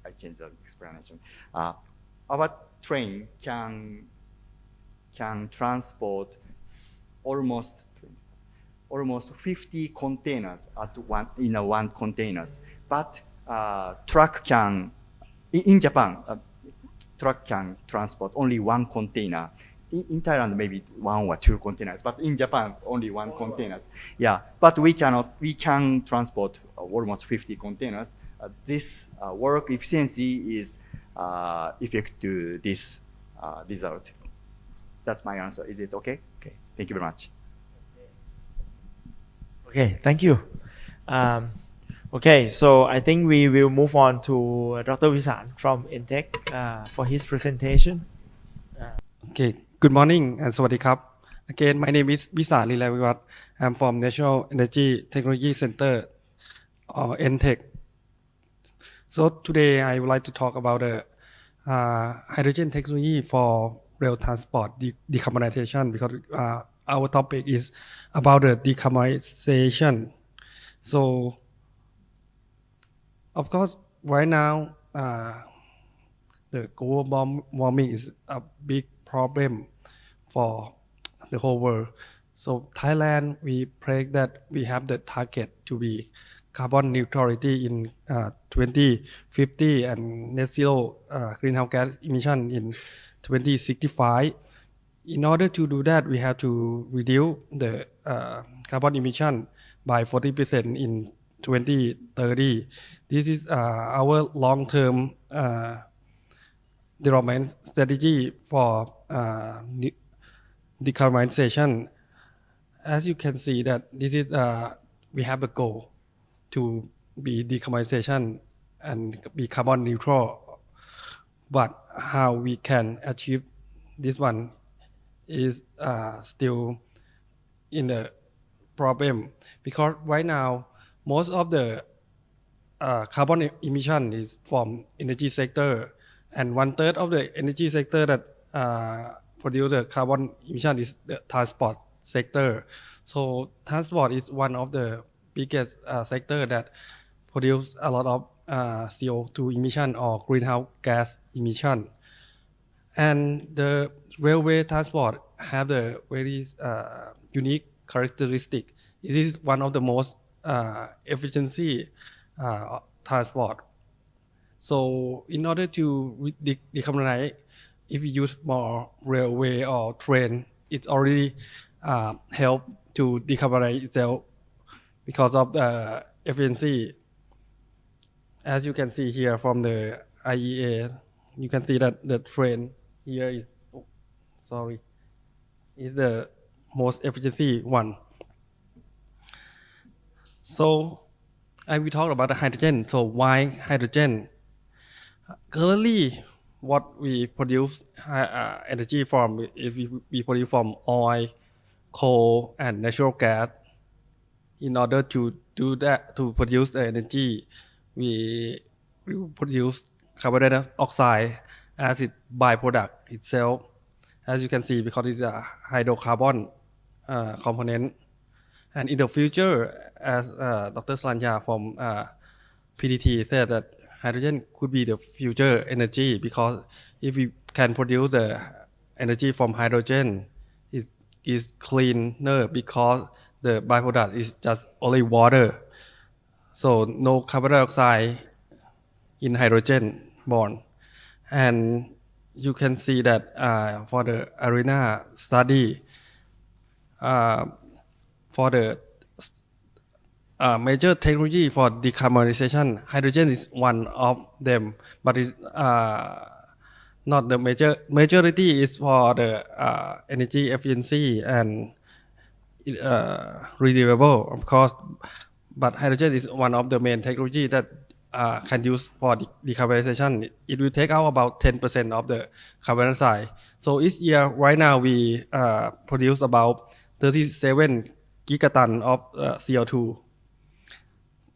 I changed the explanation. Our train can transport almost 50 containers at one containers. But truck can, in Japan, truck can transport only one container. In Thailand, maybe one or two containers, but in Japan, only one containers. Yeah, but we can transport almost 50 containers. This work efficiency is effect to this result. That's my answer. Is it okay? Okay, thank you very much. Okay, thank you. Okay, so I think we will move on to Dr. Visan from Intech for his presentation. Okay, good morning and สวัสดีครับ Again, my name is Visan Lilaviwat. I'm from National Energy Technology Center or Intech. So today I would like to talk about the hydrogen technology for rail transport decarbonization because our topic is about the decarbonization. So, of course, right now, the global warming is a big problem for the whole world. So, Thailand, we pray that we have the target to be carbon neutrality in 2050 and net zero greenhouse gas emission in 2065. In order to do that, we have to reduce the carbon emission by 40% in 2030. This is our long-term development strategy for decarbonization. As you can see that this is we have a goal to be decarbonization and be carbon neutral. But how we can achieve this one is still in the problem because right now most of the carbon emission is from energy sector and 1/3 of the energy sector that produce the carbon emission is the transport sector. So transport is one of the biggest sector that produce a lot of CO2 emission or greenhouse gas emission. And the railway transport have the very unique characteristic. It is one of the most efficiency transport. So in order to decarbonize, if we use more railway or train, it's already help to decarbonize itself because of the efficiency. As you can see here from the IEA, you can see that the train here is the most efficiency one. So I will talk about the hydrogen. So why hydrogen? Currently, what we produce energy from is we produce from oil, coal, and natural gas. In order to do that, to produce the energy, we produce carbon dioxide as its byproduct itself. As you can see, because it's a hydrocarbon component. And in the future, as Dr. Saranya from PTT said that hydrogen could be the future energy because if we can produce the energy from hydrogen, it is cleaner because the byproduct is just only water. So no carbon dioxide in hydrogen bond. And you can see that for the arena study, for the major technology for decarbonization, hydrogen is one of them, but it's not the majority is for the energy efficiency and renewable, of course. But hydrogen is one of the main technology that can use for decarbonization. It will take out about 10% of the carbon dioxide. So each year, right now, we produce about 37 gigaton of CO2.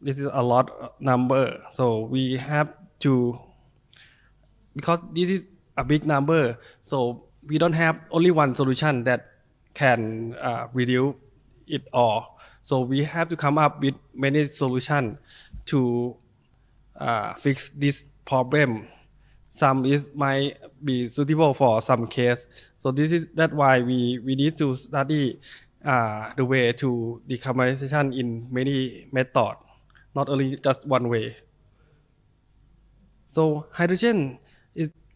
This is a lot number. So we have to, because this is a big number, so we don't have only one solution that can reduce it all. So we have to come up with many solutions to fix this problem. Some might be suitable for some case. So that's why we need to study the way to decarbonization in many methods, not only just one way. So hydrogen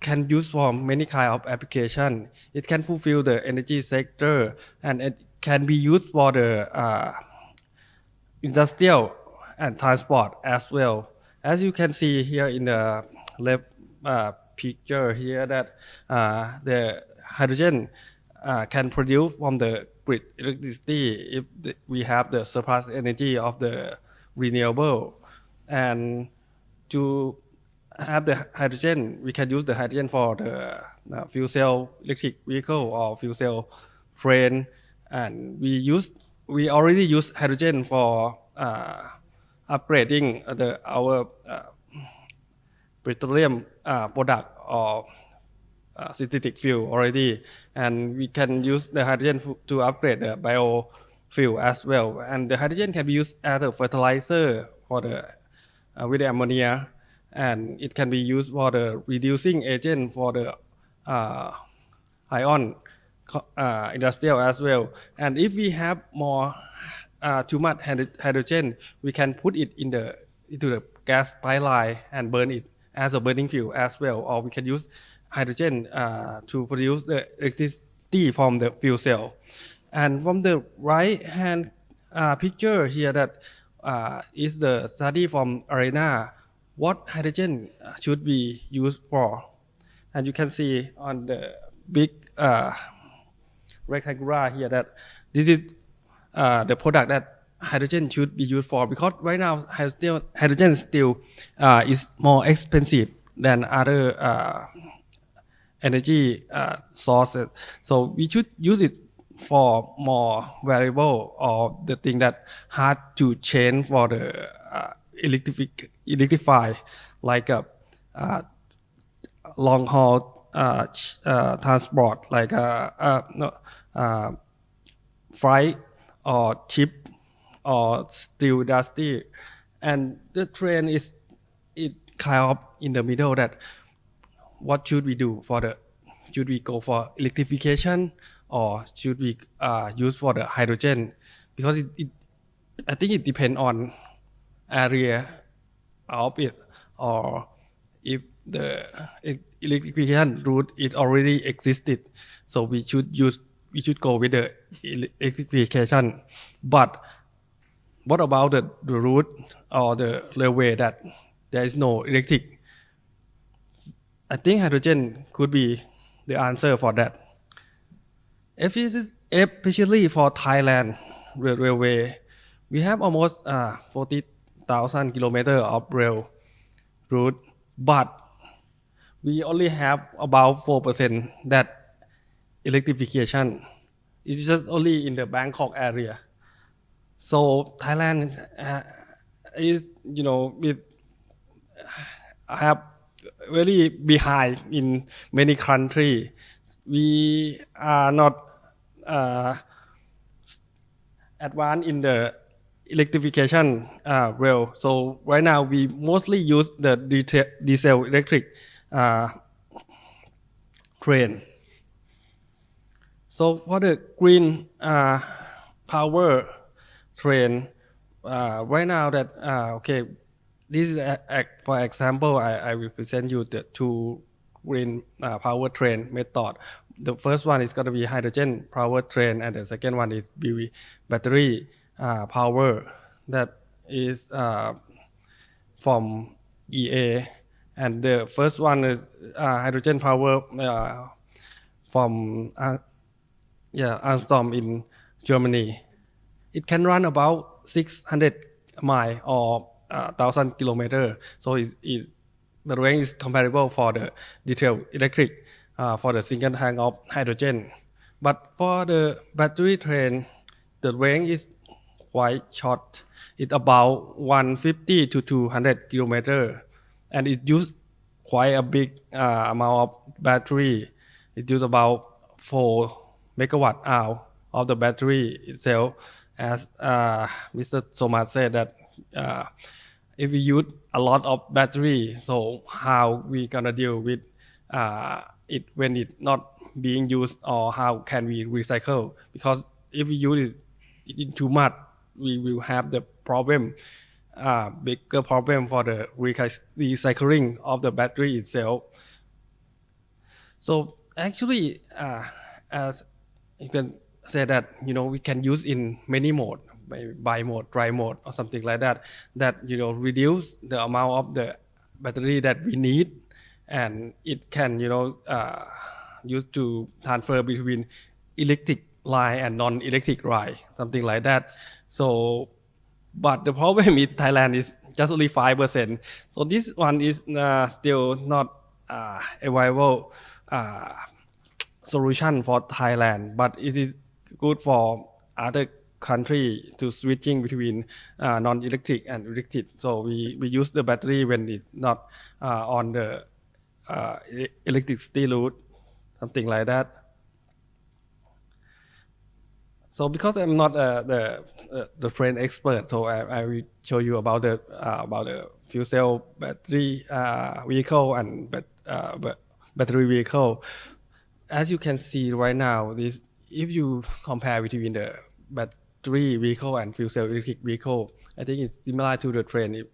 can use for many kind of application. It can fulfill the energy sector, and it can be used for the industrial and transport as well. As you can see here in the left picture here, that the hydrogen can produce from the grid electricity if we have the surplus energy of the renewable. And to have the hydrogen, we can use the hydrogen for the fuel cell electric vehicle or fuel cell train. And we already use hydrogen for upgrading our petroleum product or synthetic fuel already, and we can use the hydrogen to upgrade the biofuel as well. And the hydrogen can be used as a fertilizer for the with the ammonia, and it can be used for the reducing agent for the ion industrial as well. And if we have more too much hydrogen, we can put it into the gas pipeline and burn it as a burning fuel as well, or we can use hydrogen to produce the electricity from the fuel cell. And from the right hand picture here, that is the study from ARENA, what hydrogen should be used for. And you can see on the big rectangular here that this is the product that hydrogen should be used for, because right now hydrogen still is more expensive than other energy sources. So we should use it for more variable or the thing that hard to change for the electrify, like long haul transport, like freight or ship or steel industry. And the trend is it kind of in the middle, that what should we do should we go for electrification or should we use for the hydrogen? Because I think it depends on area of it, or if the electrification route it already existed, so we should go with the electrification. But what about the route or the railway that there is no electric? I think hydrogen could be the answer for that. Especially for Thailand railway, we have almost 40,000 kilometers of rail route, but we only have about 4% that electrification. It's just only in the Bangkok area. So Thailand is, have very behind in many countries. We are not advanced in the electrification rail. So right now we mostly use the diesel electric train. So for the green power train, right now that okay, this is for example, I will present you the two green power train method. The first one is going to be hydrogen power train, and the second one is be battery power that is from EA, and the first one is hydrogen power from Alstom in Germany. It can run about 600 miles or 1,000 kilometers. So the range is comparable for the diesel electric for the single tank of hydrogen. But for the battery train, the range is quite short. It's about 150 to 200 kilometers, and it uses quite a big amount of battery. It uses about 4 megawatt hour of the battery itself. As Mr. Somat said that if we use a lot of battery, so how we gonna deal with it when it's not being used, or how can we recycle? Because if we use it too much, we will have the problem, bigger problem for the recycling of the battery itself. So actually, as you can say that, we can use in many mode, by mode, dry mode, or something like that, reduce the amount of the battery that we need, and it can, use to transfer between electric line and non-electric line, something like that. So, but the problem is Thailand is just only 5%. So this one is still not a viable solution for Thailand, but it is good for other country to switching between non-electric and electric. So we use the battery when it's not on the electricity route, something like that. So because I'm not the train expert, so I will show you about the fuel cell battery vehicle and battery vehicle. As you can see right now, if you compare between the battery vehicle and fuel cell electric vehicle, I think it's similar to the train,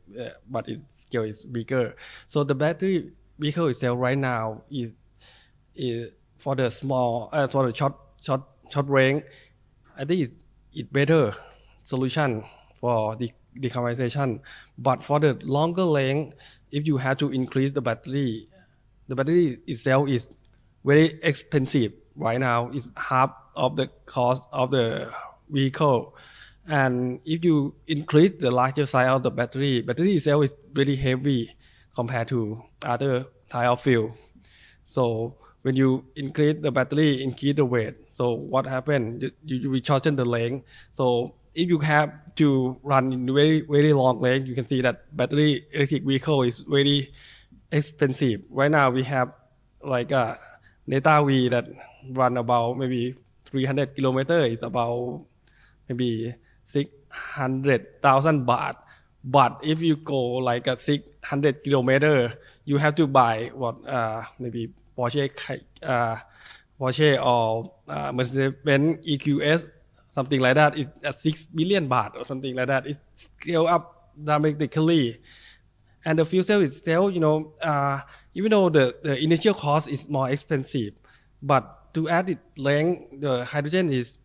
but its scale is bigger. So the battery vehicle itself right now is for the small, for the short range. I think it's better solution for the decarbonization. But for the longer length, if you have to increase the battery itself is very expensive right now. It's half of the cost of the vehicle. And if you increase the larger size of the battery itself is very heavy compared to other type of fuel. So when you increase the battery, increase the weight. So what happened? You shorten the length. So if you have to run in very, very long length, you can see that battery electric vehicle is very expensive. Right now we have like a Neta V that run about maybe 300 kilometers. It's about maybe 600,000 baht. But if you go like a 600 kilometers, you have to buy maybe Porsche or Mercedes-Benz EQS, something like that. It's at 6 billion baht or something like that. It scale up dramatically. And the fuel cell itself, even though the initial cost is more expensive, but to add it length, the hydrogen is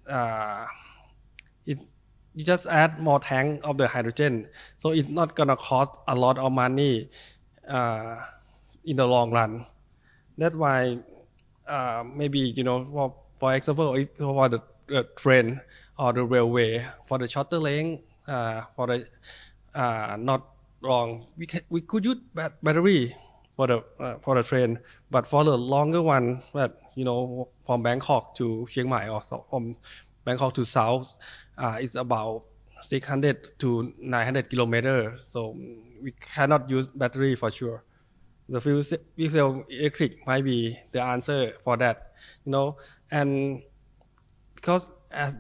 you just add more tank of the hydrogen, so it's not gonna cost a lot of money in the long run. That's why maybe for example, if for the train or the railway, for the shorter length, for the not long, we could use battery for the train, but for the longer one, from Bangkok to Chiang Mai or from Bangkok to South, it's about 600 to 900 kilometers. So we cannot use battery for sure. The fuel cell electric might be the answer for that, and because as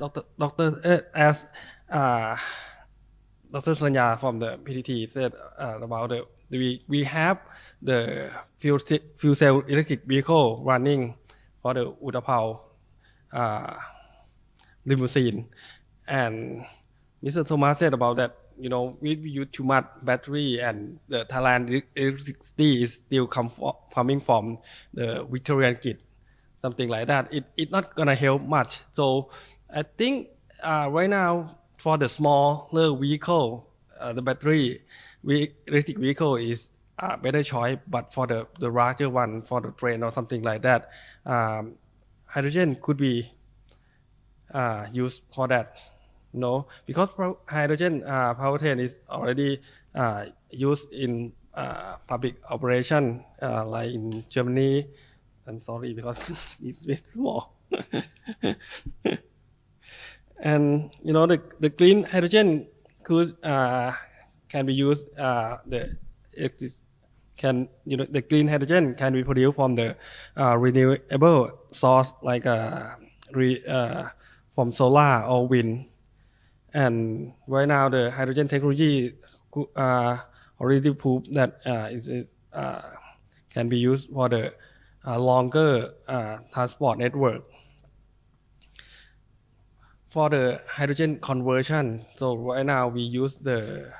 Dr. Sanya from the PTT said about we have the fuel cell electric vehicle running for the Utapao limousine, and Mr. Thomas said about that. We use too much battery, and the Thailand electricity is still coming from the Victorian grid, something like that. It's not gonna help much. So I think right now for the smaller vehicle, the battery electric vehicle is a better choice. But for the larger one, for the train or something like that, hydrogen could be used for that. Because hydrogen powertrain is already used in public operation, like in Germany. I'm sorry because it's very small. And the green hydrogen can be used. The green hydrogen can be produced from the renewable source, like from solar or wind. And right now, the hydrogen technology already proved that can be used for the longer transport network. For the hydrogen conversion, so right now we use the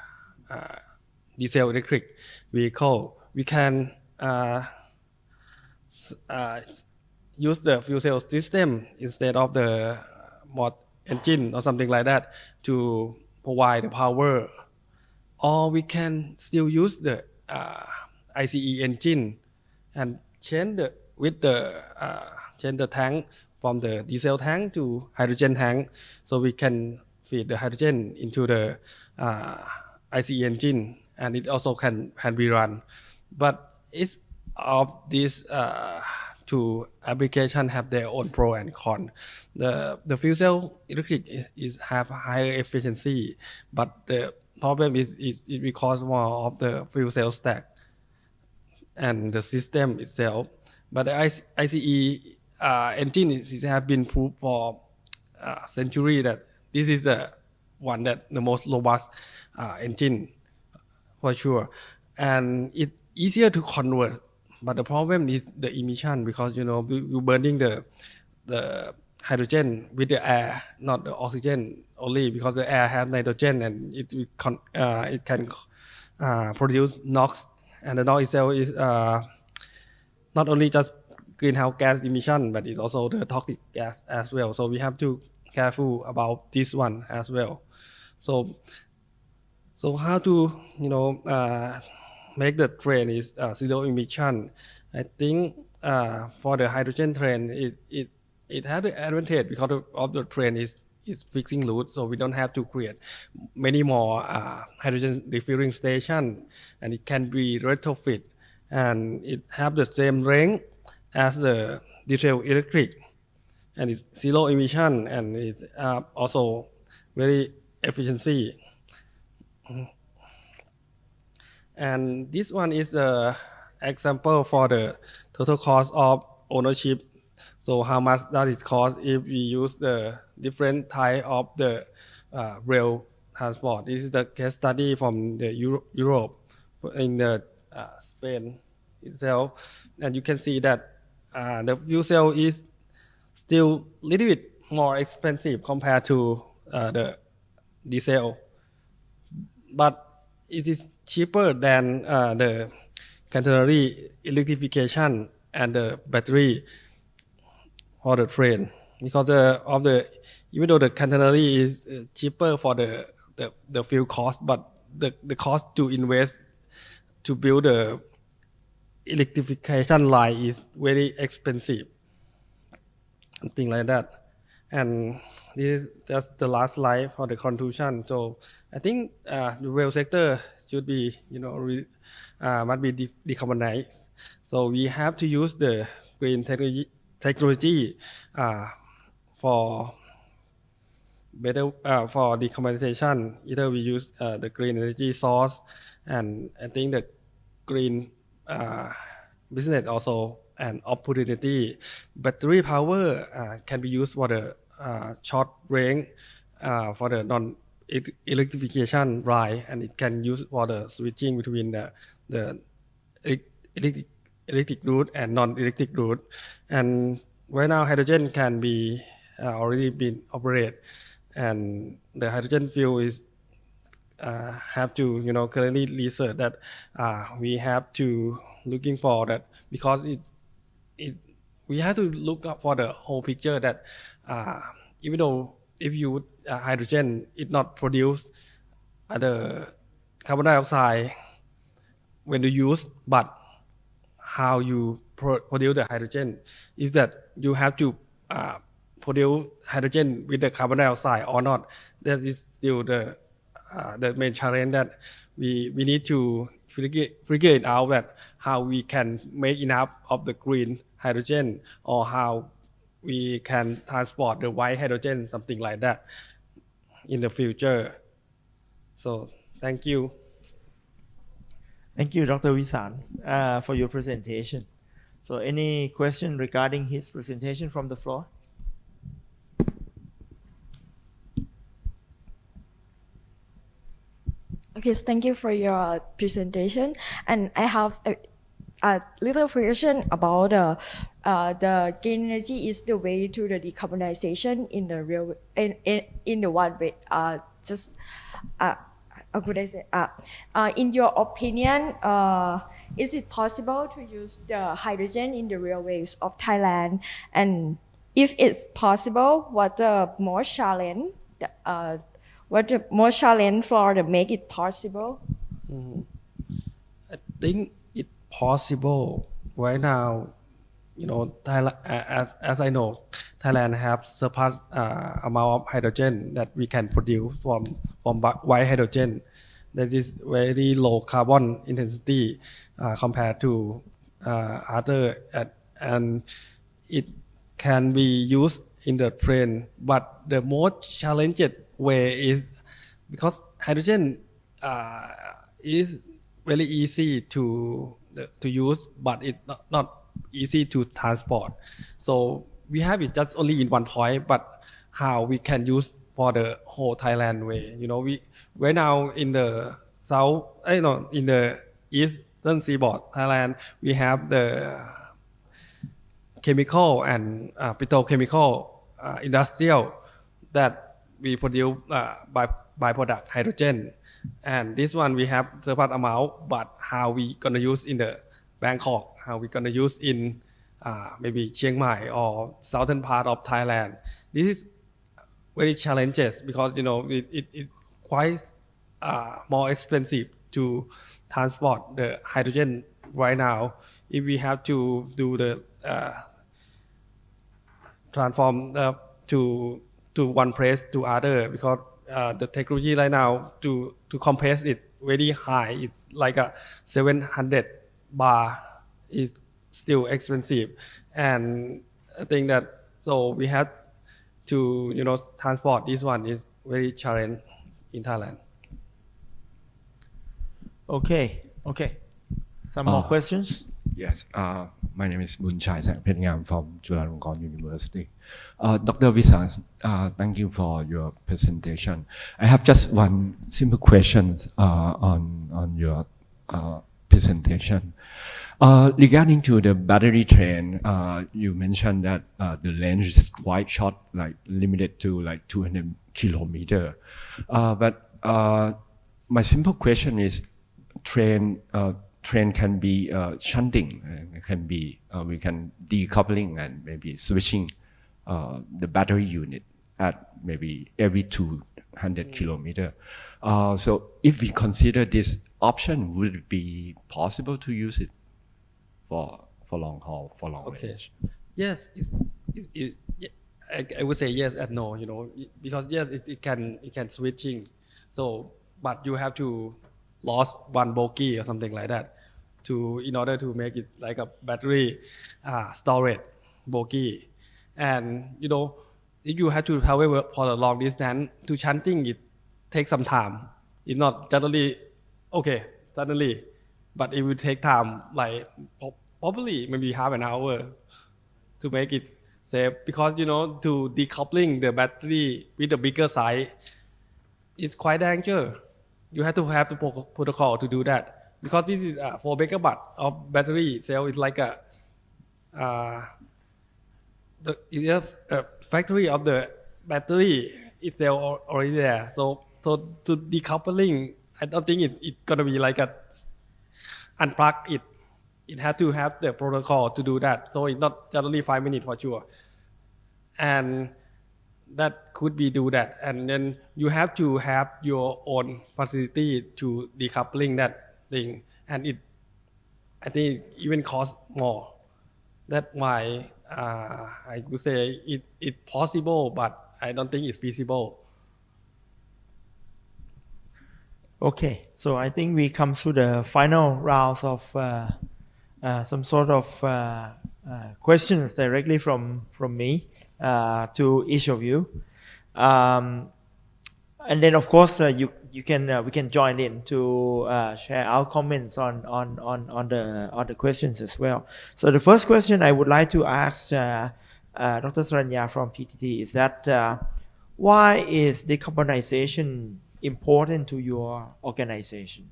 diesel electric vehicle. We can use the fuel cell system instead of the motor engine or something like that to provide the power, or we can still use the ICE engine and change the tank from the diesel tank to hydrogen tank, so we can feed the hydrogen into the ICE engine, and it also can be run. But it's of these two applications have their own pro and con. The fuel cell electric have higher efficiency, but the problem is because more of the fuel cell stack and the system itself. But the ICE engine have been proved for century that this is the one that the most robust engine for sure, and it's easier to convert. But the problem is the emission, because you're burning the hydrogen with the air, not the oxygen only, because the air has nitrogen and it can produce NOx, and the NOx itself is not only just greenhouse gas emission, but it's also the toxic gas as well. So we have to careful about this one as well. So how to make the train is zero emission. I think for the hydrogen train, it has the advantage because of the train is fixing route, so we don't have to create many more hydrogen refilling station, and it can be retrofit, and it have the same range as the diesel electric, and it's zero emission, and it's also very efficiency. And this one is the example for the total cost of ownership. So how much does it cost if we use the different type of the rail transport? This is the case study from the Europe in the Spain itself, and you can see that the fuel cell is still a little bit more expensive compared to the diesel, but it is cheaper than the catenary electrification and the battery for the train, because even though the catenary is cheaper for the fuel cost, but the cost to invest to build the electrification line is very expensive, something like that. And this is just the last slide for the conclusion. So I think the rail sector should be, must be decarbonized. So we have to use the green technology for better for decarbonization. Either we use the green energy source, and I think the green business also an opportunity. Battery power can be used for the short range, for the electrification right, and it can use for the switching between the electric route and non-electric route. And right now hydrogen can be already been operated, and the hydrogen fuel is have to currently research that we have to looking for that, because we have to look up for the whole picture that even though if you hydrogen it not produce the carbon dioxide when you use, but how you produce the hydrogen, if that you have to produce hydrogen with the carbon dioxide or not, that is still the main challenge that we need to figure it out, that how we can make enough of the green hydrogen, or how we can transport the white hydrogen, something like that in the future. So thank you. Thank you, Dr. Visan, for your presentation. So any question regarding his presentation from the floor? Okay, so thank you for your presentation. And I have a little question about the green energy is the way to the decarbonization in the real in the one way. How could I say? In your opinion, is it possible to use the hydrogen in the railways of Thailand? And if it's possible, what the more challenge? What the more challenge for to make it possible? I think it's possible right now. Thailand, as I know, Thailand have surpassed amount of hydrogen that we can produce from white hydrogen. That is very low carbon intensity compared to other, and it can be used in the train. But the most challenging way is because hydrogen is very easy to use, but it's not easy to transport. So we have it just only in one point, but how we can use for the whole Thailand way. We right now in the in the eastern seaboard Thailand, we have the chemical and petrochemical industrial that we produce byproduct hydrogen, and this one we have surplus amount, but how we gonna use in the Bangkok, how we gonna use in maybe Chiang Mai or southern part of Thailand. This is very challenges because it quite more expensive to transport the hydrogen right now. If we have to do the transform to one place to other, because the technology right now to compress it very high, it's like a 700 bar is still expensive, and I think that so we have to transport this one is very challenging in Thailand. Okay. Some more questions? Yes, my name is Bunchai Sangpetngam from Chulalongkorn University. Dr. Visan, thank you for your presentation. I have just one simple question on your presentation. Regarding to the battery train, you mentioned that the range is quite short, like limited to like 200 kilometer. But my simple question is, train can be shunting, can be we can decoupling and maybe switching the battery unit at maybe every 200 kilometer. So if we consider this option, would it be possible to use it for long haul, for long range? Yes, I would say yes and no. Because yes, it can switching. So, but you have to lost one bogie or something like that in order to make it like a battery storage bogie. And if you have to travel for a long distance, to shunting it takes some time. It's not generally suddenly, but it will take time, like probably maybe half an hour to make it safe, because to decoupling the battery with the bigger size, it's quite dangerous. You have to have the protocol to do that because this is 4 megawatt of battery cell is like a factory of the battery itself already there. So to decoupling, I don't think it's gonna be like a unplug it. It has to have the protocol to do that. So it's not just only 5 minutes for sure. And that could be do that. And then you have to have your own facility to decoupling that thing. And I think even cost more. That's why I would say it's possible, but I don't think it's feasible. Okay, so I think we come to the final rounds of some sort of questions directly from me to each of you, and then of course we can join in to share our comments on the questions as well. So the first question I would like to ask Dr. Saranya from PTT is that why is decarbonization important to your organization?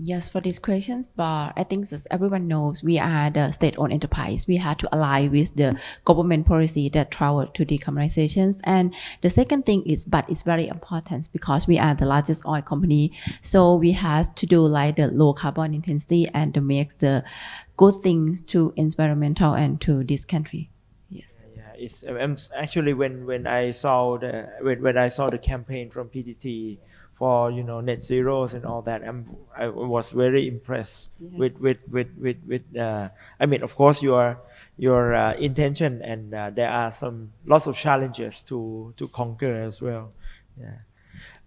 Yes, for these questions, but I think as everyone knows, we are the state-owned enterprise. We have to align with the government policy that travel to decarbonization. And the second thing is, but it's very important because we are the largest oil company. So we have to do like the low carbon intensity and to make the good thing to environmental and to this country. Yes. It's actually when I saw the campaign from PTT for net zeros and all that, I was very impressed. Yes. with I mean, of course your intention, and there are lots of challenges to conquer as well. Yeah.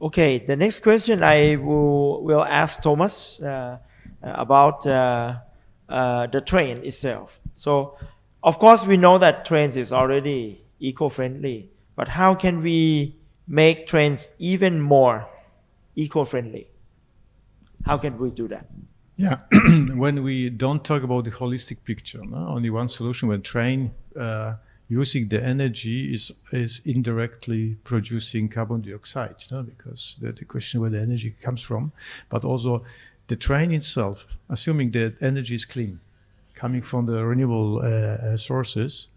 Okay, the next question I will ask Thomas about the train itself. So of course we know that trains is already eco-friendly, but how can we make trains even more eco-friendly? How can we do that? Yeah, when we don't talk about the holistic picture, only one solution. When train using the energy is indirectly producing carbon dioxide, because the question where the energy comes from, but also the train itself, assuming that energy is clean, coming from the renewable sources,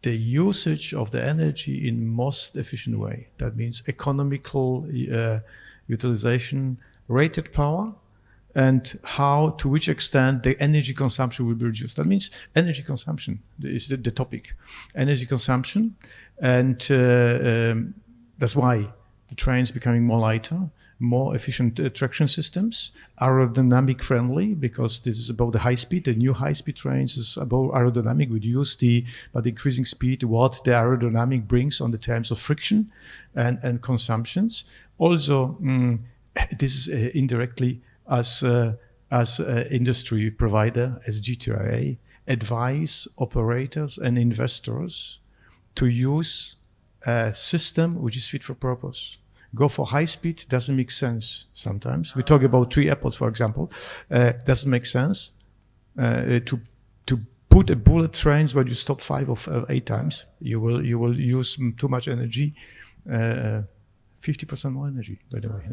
the usage of the energy in most efficient way. That means economical utilization, rated power, and to which extent the energy consumption will be reduced. That means energy consumption is the topic. Energy consumption, and that's why the train is becoming more lighter, more efficient traction systems, aerodynamic friendly, because this is about the high speed. The new high speed trains is about aerodynamic, reduce by the increasing speed what the aerodynamic brings on the terms of friction and consumptions. Also, this is indirectly as industry provider, as GTRA, advise operators and investors to use a system which is fit for purpose. Go for high speed doesn't make sense sometimes. We talk about 3 airports, for example. Doesn't make sense to put a bullet trains where you stop 5 or 8 times. You will use too much energy. 50% more energy, by the way.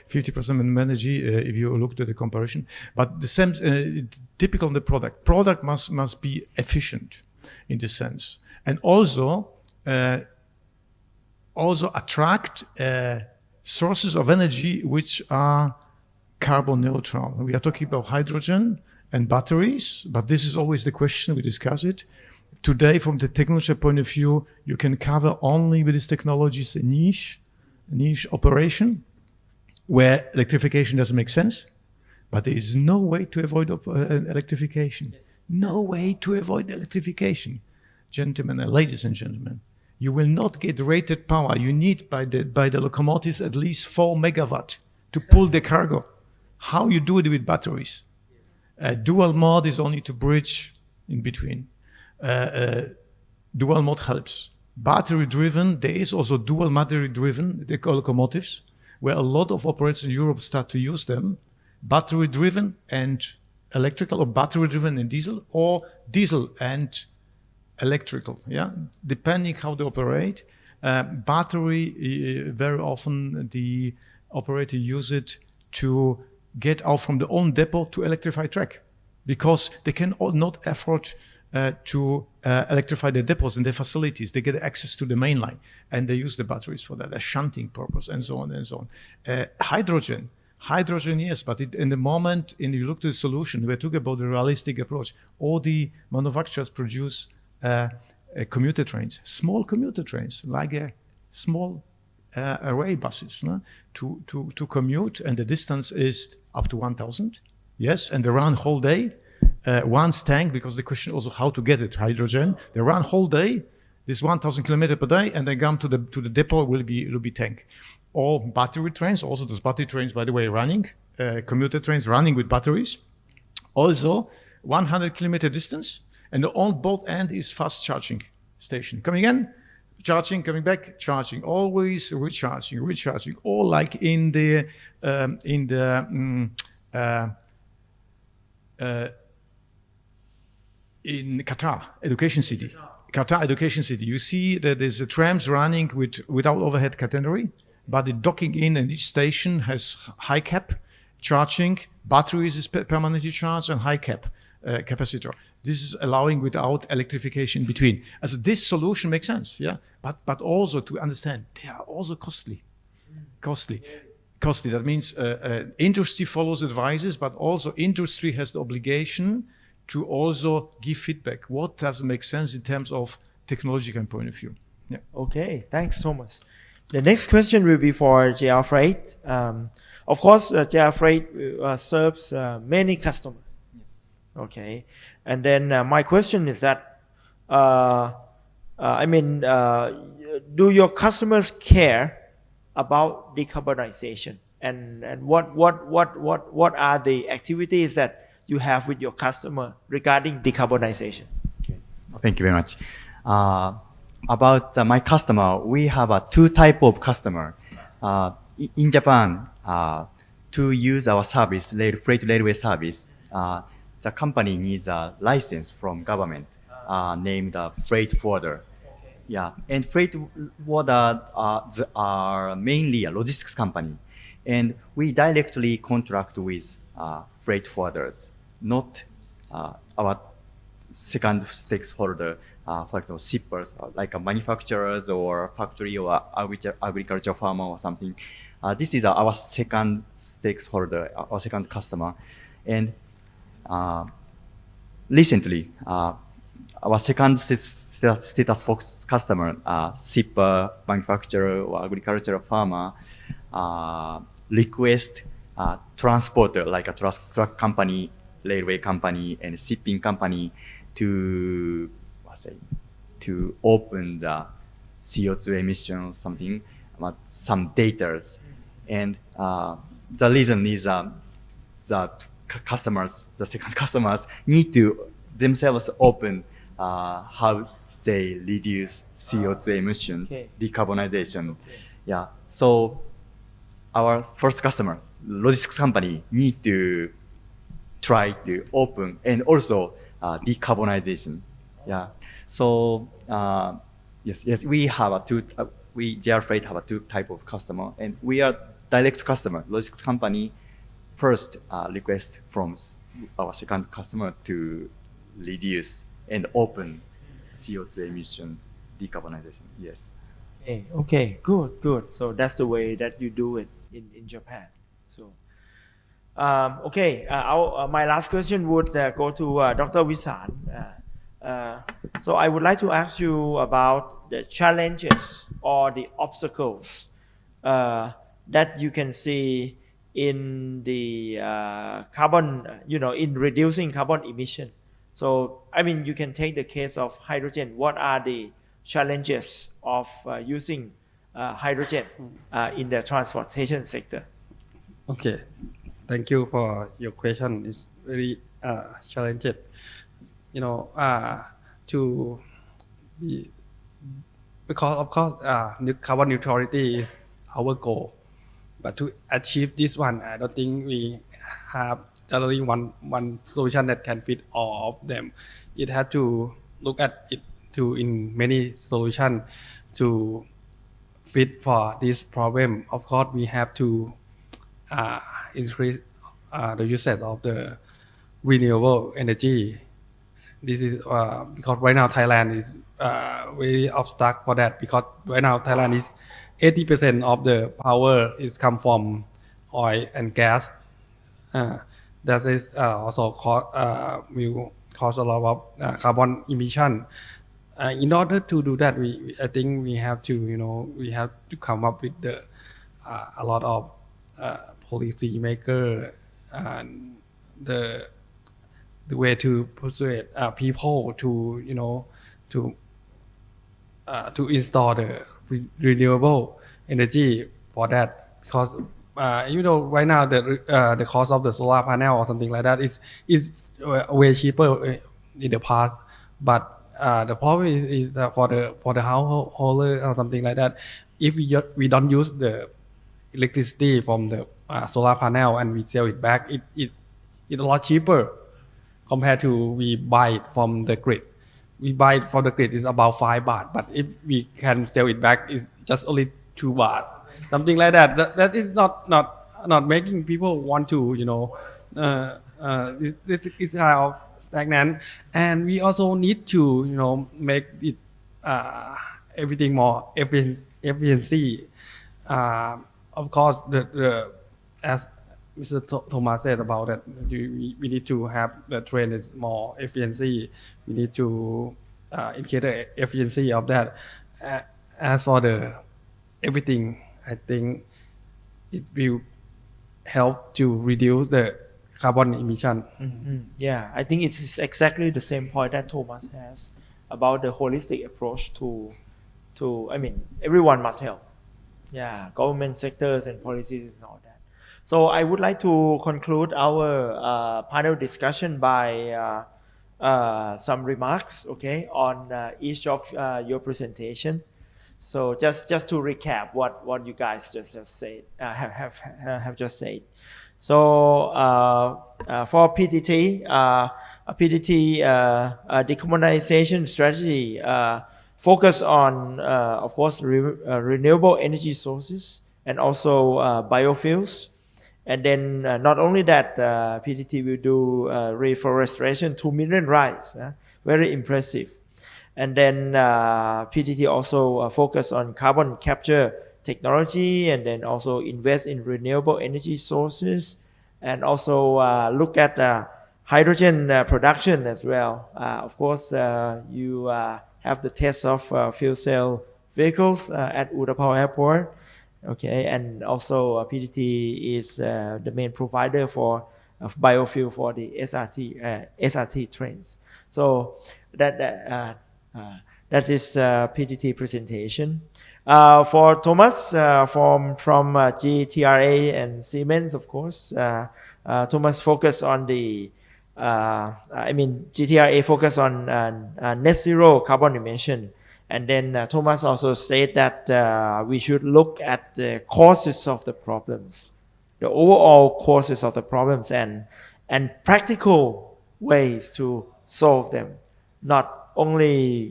50% more energy if you look at the comparison. But the same typical on the product. Product must be efficient in this sense, and also attract sources of energy which are carbon neutral. We are talking about hydrogen and batteries, but this is always the question, we discuss it. Today, from the technology point of view, you can cover only with these technologies a niche operation where electrification doesn't make sense, but there is no way to avoid electrification. No way to avoid electrification. Gentlemen and ladies and gentlemen, you will not get rated power. You need by the locomotives at least 4 megawatt to pull the cargo. How you do it with batteries? Dual mode is only to bridge in between. Dual mode helps. Battery driven, there is also dual battery driven, they call locomotives, where a lot of operators in Europe start to use them. Battery driven and electrical, or battery driven and diesel, or diesel and electrical, depending how they operate. Battery, very often the operator use it to get out from the own depot to electrify track, because they can not afford to electrify their depots and their facilities. They get access to the main line, and they use the batteries for that, a shunting purpose, and so on and so on. Hydrogen, yes, but in the moment, and you look to the solution, we're talking about the realistic approach. All the manufacturers produce commuter trains, small commuter trains, like a small array buses, no? to commute, and the distance is up to 1,000. Yes, and they run whole day. One's tank, because the question also how to get it, hydrogen. They run whole day, this 1,000 kilometers per day, and they come to the depot will be tank. Or battery trains, also those battery trains, by the way, running, commuter trains running with batteries. Also, 100 kilometer distance, and on both end is fast charging station. Coming in, charging, coming back, charging, always recharging, all like in Qatar Education City. Qatar Education City. You see that there's a trams running without overhead catenary, but the docking in and each station has high cap charging, batteries is permanently charged, and high cap capacitor. This is allowing without electrification in between. So this solution makes sense, yeah. But also to understand, they are also costly. That means industry follows advices, but also industry has the obligation to also give feedback. What doesn't make sense in terms of technological point of view? Yeah. Okay, thanks so much. The next question will be for JR Freight. Of course, JR Freight serves many customers. Yes. Okay, and then my question is that, do your customers care about decarbonization, and what are the activities that you have with your customer regarding decarbonization? Okay. Thank you very much. About my customer, we have two type of customer. In Japan, to use our service, freight railway service, the company needs a license from government named freight forwarder. Okay. Yeah, and freight forwarder are mainly a logistics company, and we directly contract with freight forwarders, not our second stakeholder, for example, shippers, like manufacturers or factory or agriculture farmer or something. This is our second stakeholder, our second customer. And recently, our second status focused customer, shipper, manufacturer, or agricultural farmer, request transporter, like a truck company, railway company, and shipping company to open the CO2 emissions, something, some data. And the reason is that the second customers need to themselves open how they reduce CO2 emission, decarbonization. Okay. Yeah. So our first customer, logistics company, need to try to open and also decarbonization. Yeah. So yes, we have we JR Freight have two type of customer, and we are direct customer. Logistics company first request from our second customer to reduce and open CO2 emission decarbonization. Yes. Okay, good. So that's the way that you do it in Japan. So, my last question would go to Dr. Visan. So I would like to ask you about the challenges or the obstacles that you can see in the carbon, in reducing carbon emission. So, you can take the case of hydrogen. What are the challenges of using hydrogen in the transportation sector? Okay, thank you for your question. It's very challenging. To be, because of course, carbon neutrality is our goal. But to achieve this one, I don't think we have only one solution that can fit all of them. It has to look at it in many solutions to fit for this problem, of course, we have to increase the usage of the renewable energy. This is because right now Thailand is very obstacle for that, because right now Thailand is 80% of the power is come from oil and gas. That is also will cause a lot of carbon emission. In order to do that, I think we have to come up with a lot of policy maker and the way to persuade people to install the renewable energy for that, because right now the cost of the solar panel or something like that is way cheaper in the past, but the problem is that for the householder or something like that, if we don't use the electricity from the solar panel and we sell it back, it's a lot cheaper compared to we buy it from the grid. We buy it from the grid is about 5 baht, but if we can sell it back, it's just only 2 baht, something like that. That is not making people want to it's kind of stagnant, and we also need to make it everything more efficiency. Of course, as Mr. Thomas said about that, we need to have the train is more efficiency. We need to increase the efficiency of that. As for the everything, I think it will help to reduce the carbon emission. Yeah, I think it's exactly the same point that Thomas has about the holistic approach to I mean, everyone must help. Yeah, government sectors and policies and all that. So I would like to conclude our panel discussion by some remarks, okay, on each of your presentation. So just to recap what you guys just said, have just said. So for PTT, decarbonization strategy focus on, of course, renewable energy sources and also biofuels. And then not only that, PTT will do reforestation, 2 million rice, very impressive. And then PTT also focus on carbon capture technology, and then also invest in renewable energy sources, and also look at hydrogen production as well. Of course, you have the test of fuel cell vehicles at Utapao Airport. Okay, and also PTT is the main provider of biofuel for the SRT trains. So that is PTT presentation. For Thomas from GTRA and Siemens, of course, Thomas focused on the GTRA focused on net zero carbon emission. And then Thomas also said that we should look at the causes of the problems, the overall causes of the problems, and practical ways to solve them, not only,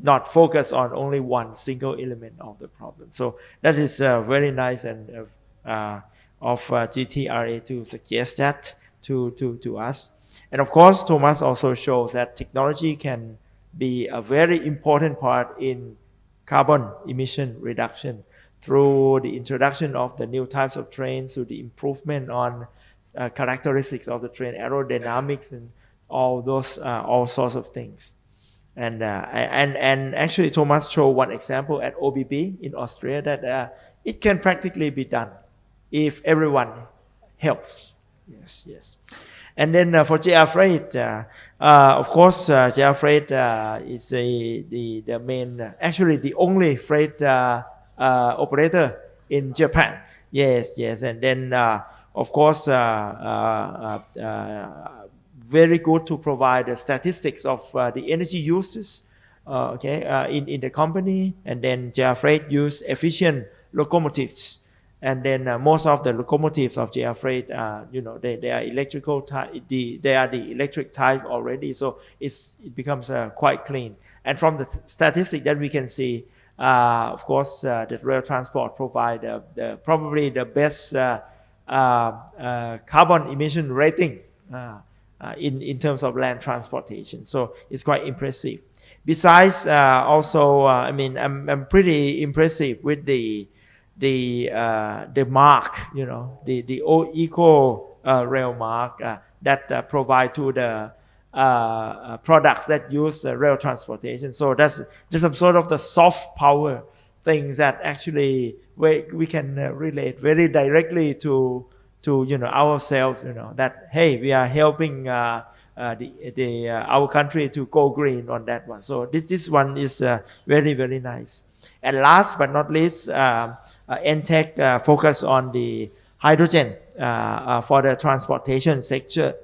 not focus on only one single element of the problem. So that is very nice and of GTRA to suggest that to us. And of course, Thomas also shows that technology can be a very important part in carbon emission reduction through the introduction of the new types of trains, through the improvement on characteristics of the train, aerodynamics, and all those all sorts of things. And actually, Thomas showed one example at OBB in Austria that it can practically be done if everyone helps. Yes. And then for JR Freight, of course, JR Freight is the main, actually the only freight operator in Japan. Yes. And then, of course, very good to provide the statistics of the energy uses, in the company. And then JR Freight use efficient locomotives. And then most of the locomotives of JR Freight, they are electrical type. They are the electric type already, so it becomes quite clean. And from the statistic that we can see, Of course, the rail transport provide probably the best carbon emission rating in terms of land transportation. So it's quite impressive. Besides, also, I mean, I'm pretty impressive with the mark, you know, the eco rail mark that provide to the products that use rail transportation. So that's some sort of the soft power things that actually we can relate very directly to you know ourselves, you know, that hey, we are helping our country to go green on that one. So this one is very, very nice. And last but not least, NTech focus on the hydrogen for the transportation sector.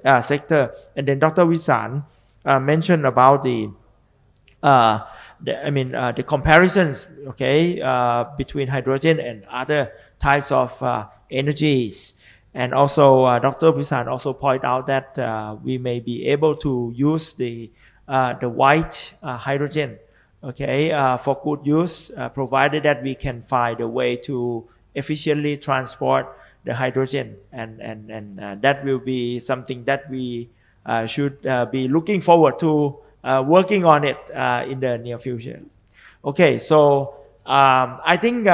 And then Dr. Visan mentioned about the comparisons, okay, between hydrogen and other types of energies. And also, Dr. Visan also point out that we may be able to use the white hydrogen, okay, for good use, provided that we can find a way to efficiently transport the hydrogen, and that will be something that we should be looking forward to working on it in the near future. Okay, so I think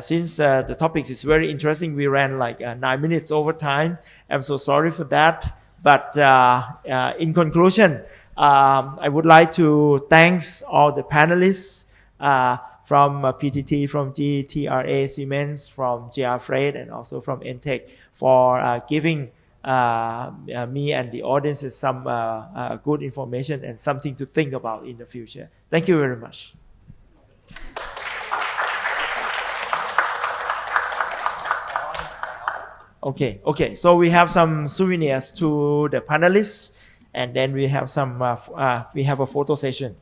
since the topic is very interesting, we ran like 9 minutes over time. I'm so sorry for that. But in conclusion, I would like to thank all the panelists from PTT, from GTRA Siemens, from GR Freight, and also from NTech for giving me and the audiences some good information and something to think about in the future. Thank you very much. Okay. So we have some souvenirs to the panelists, and then we have some we have a photo session.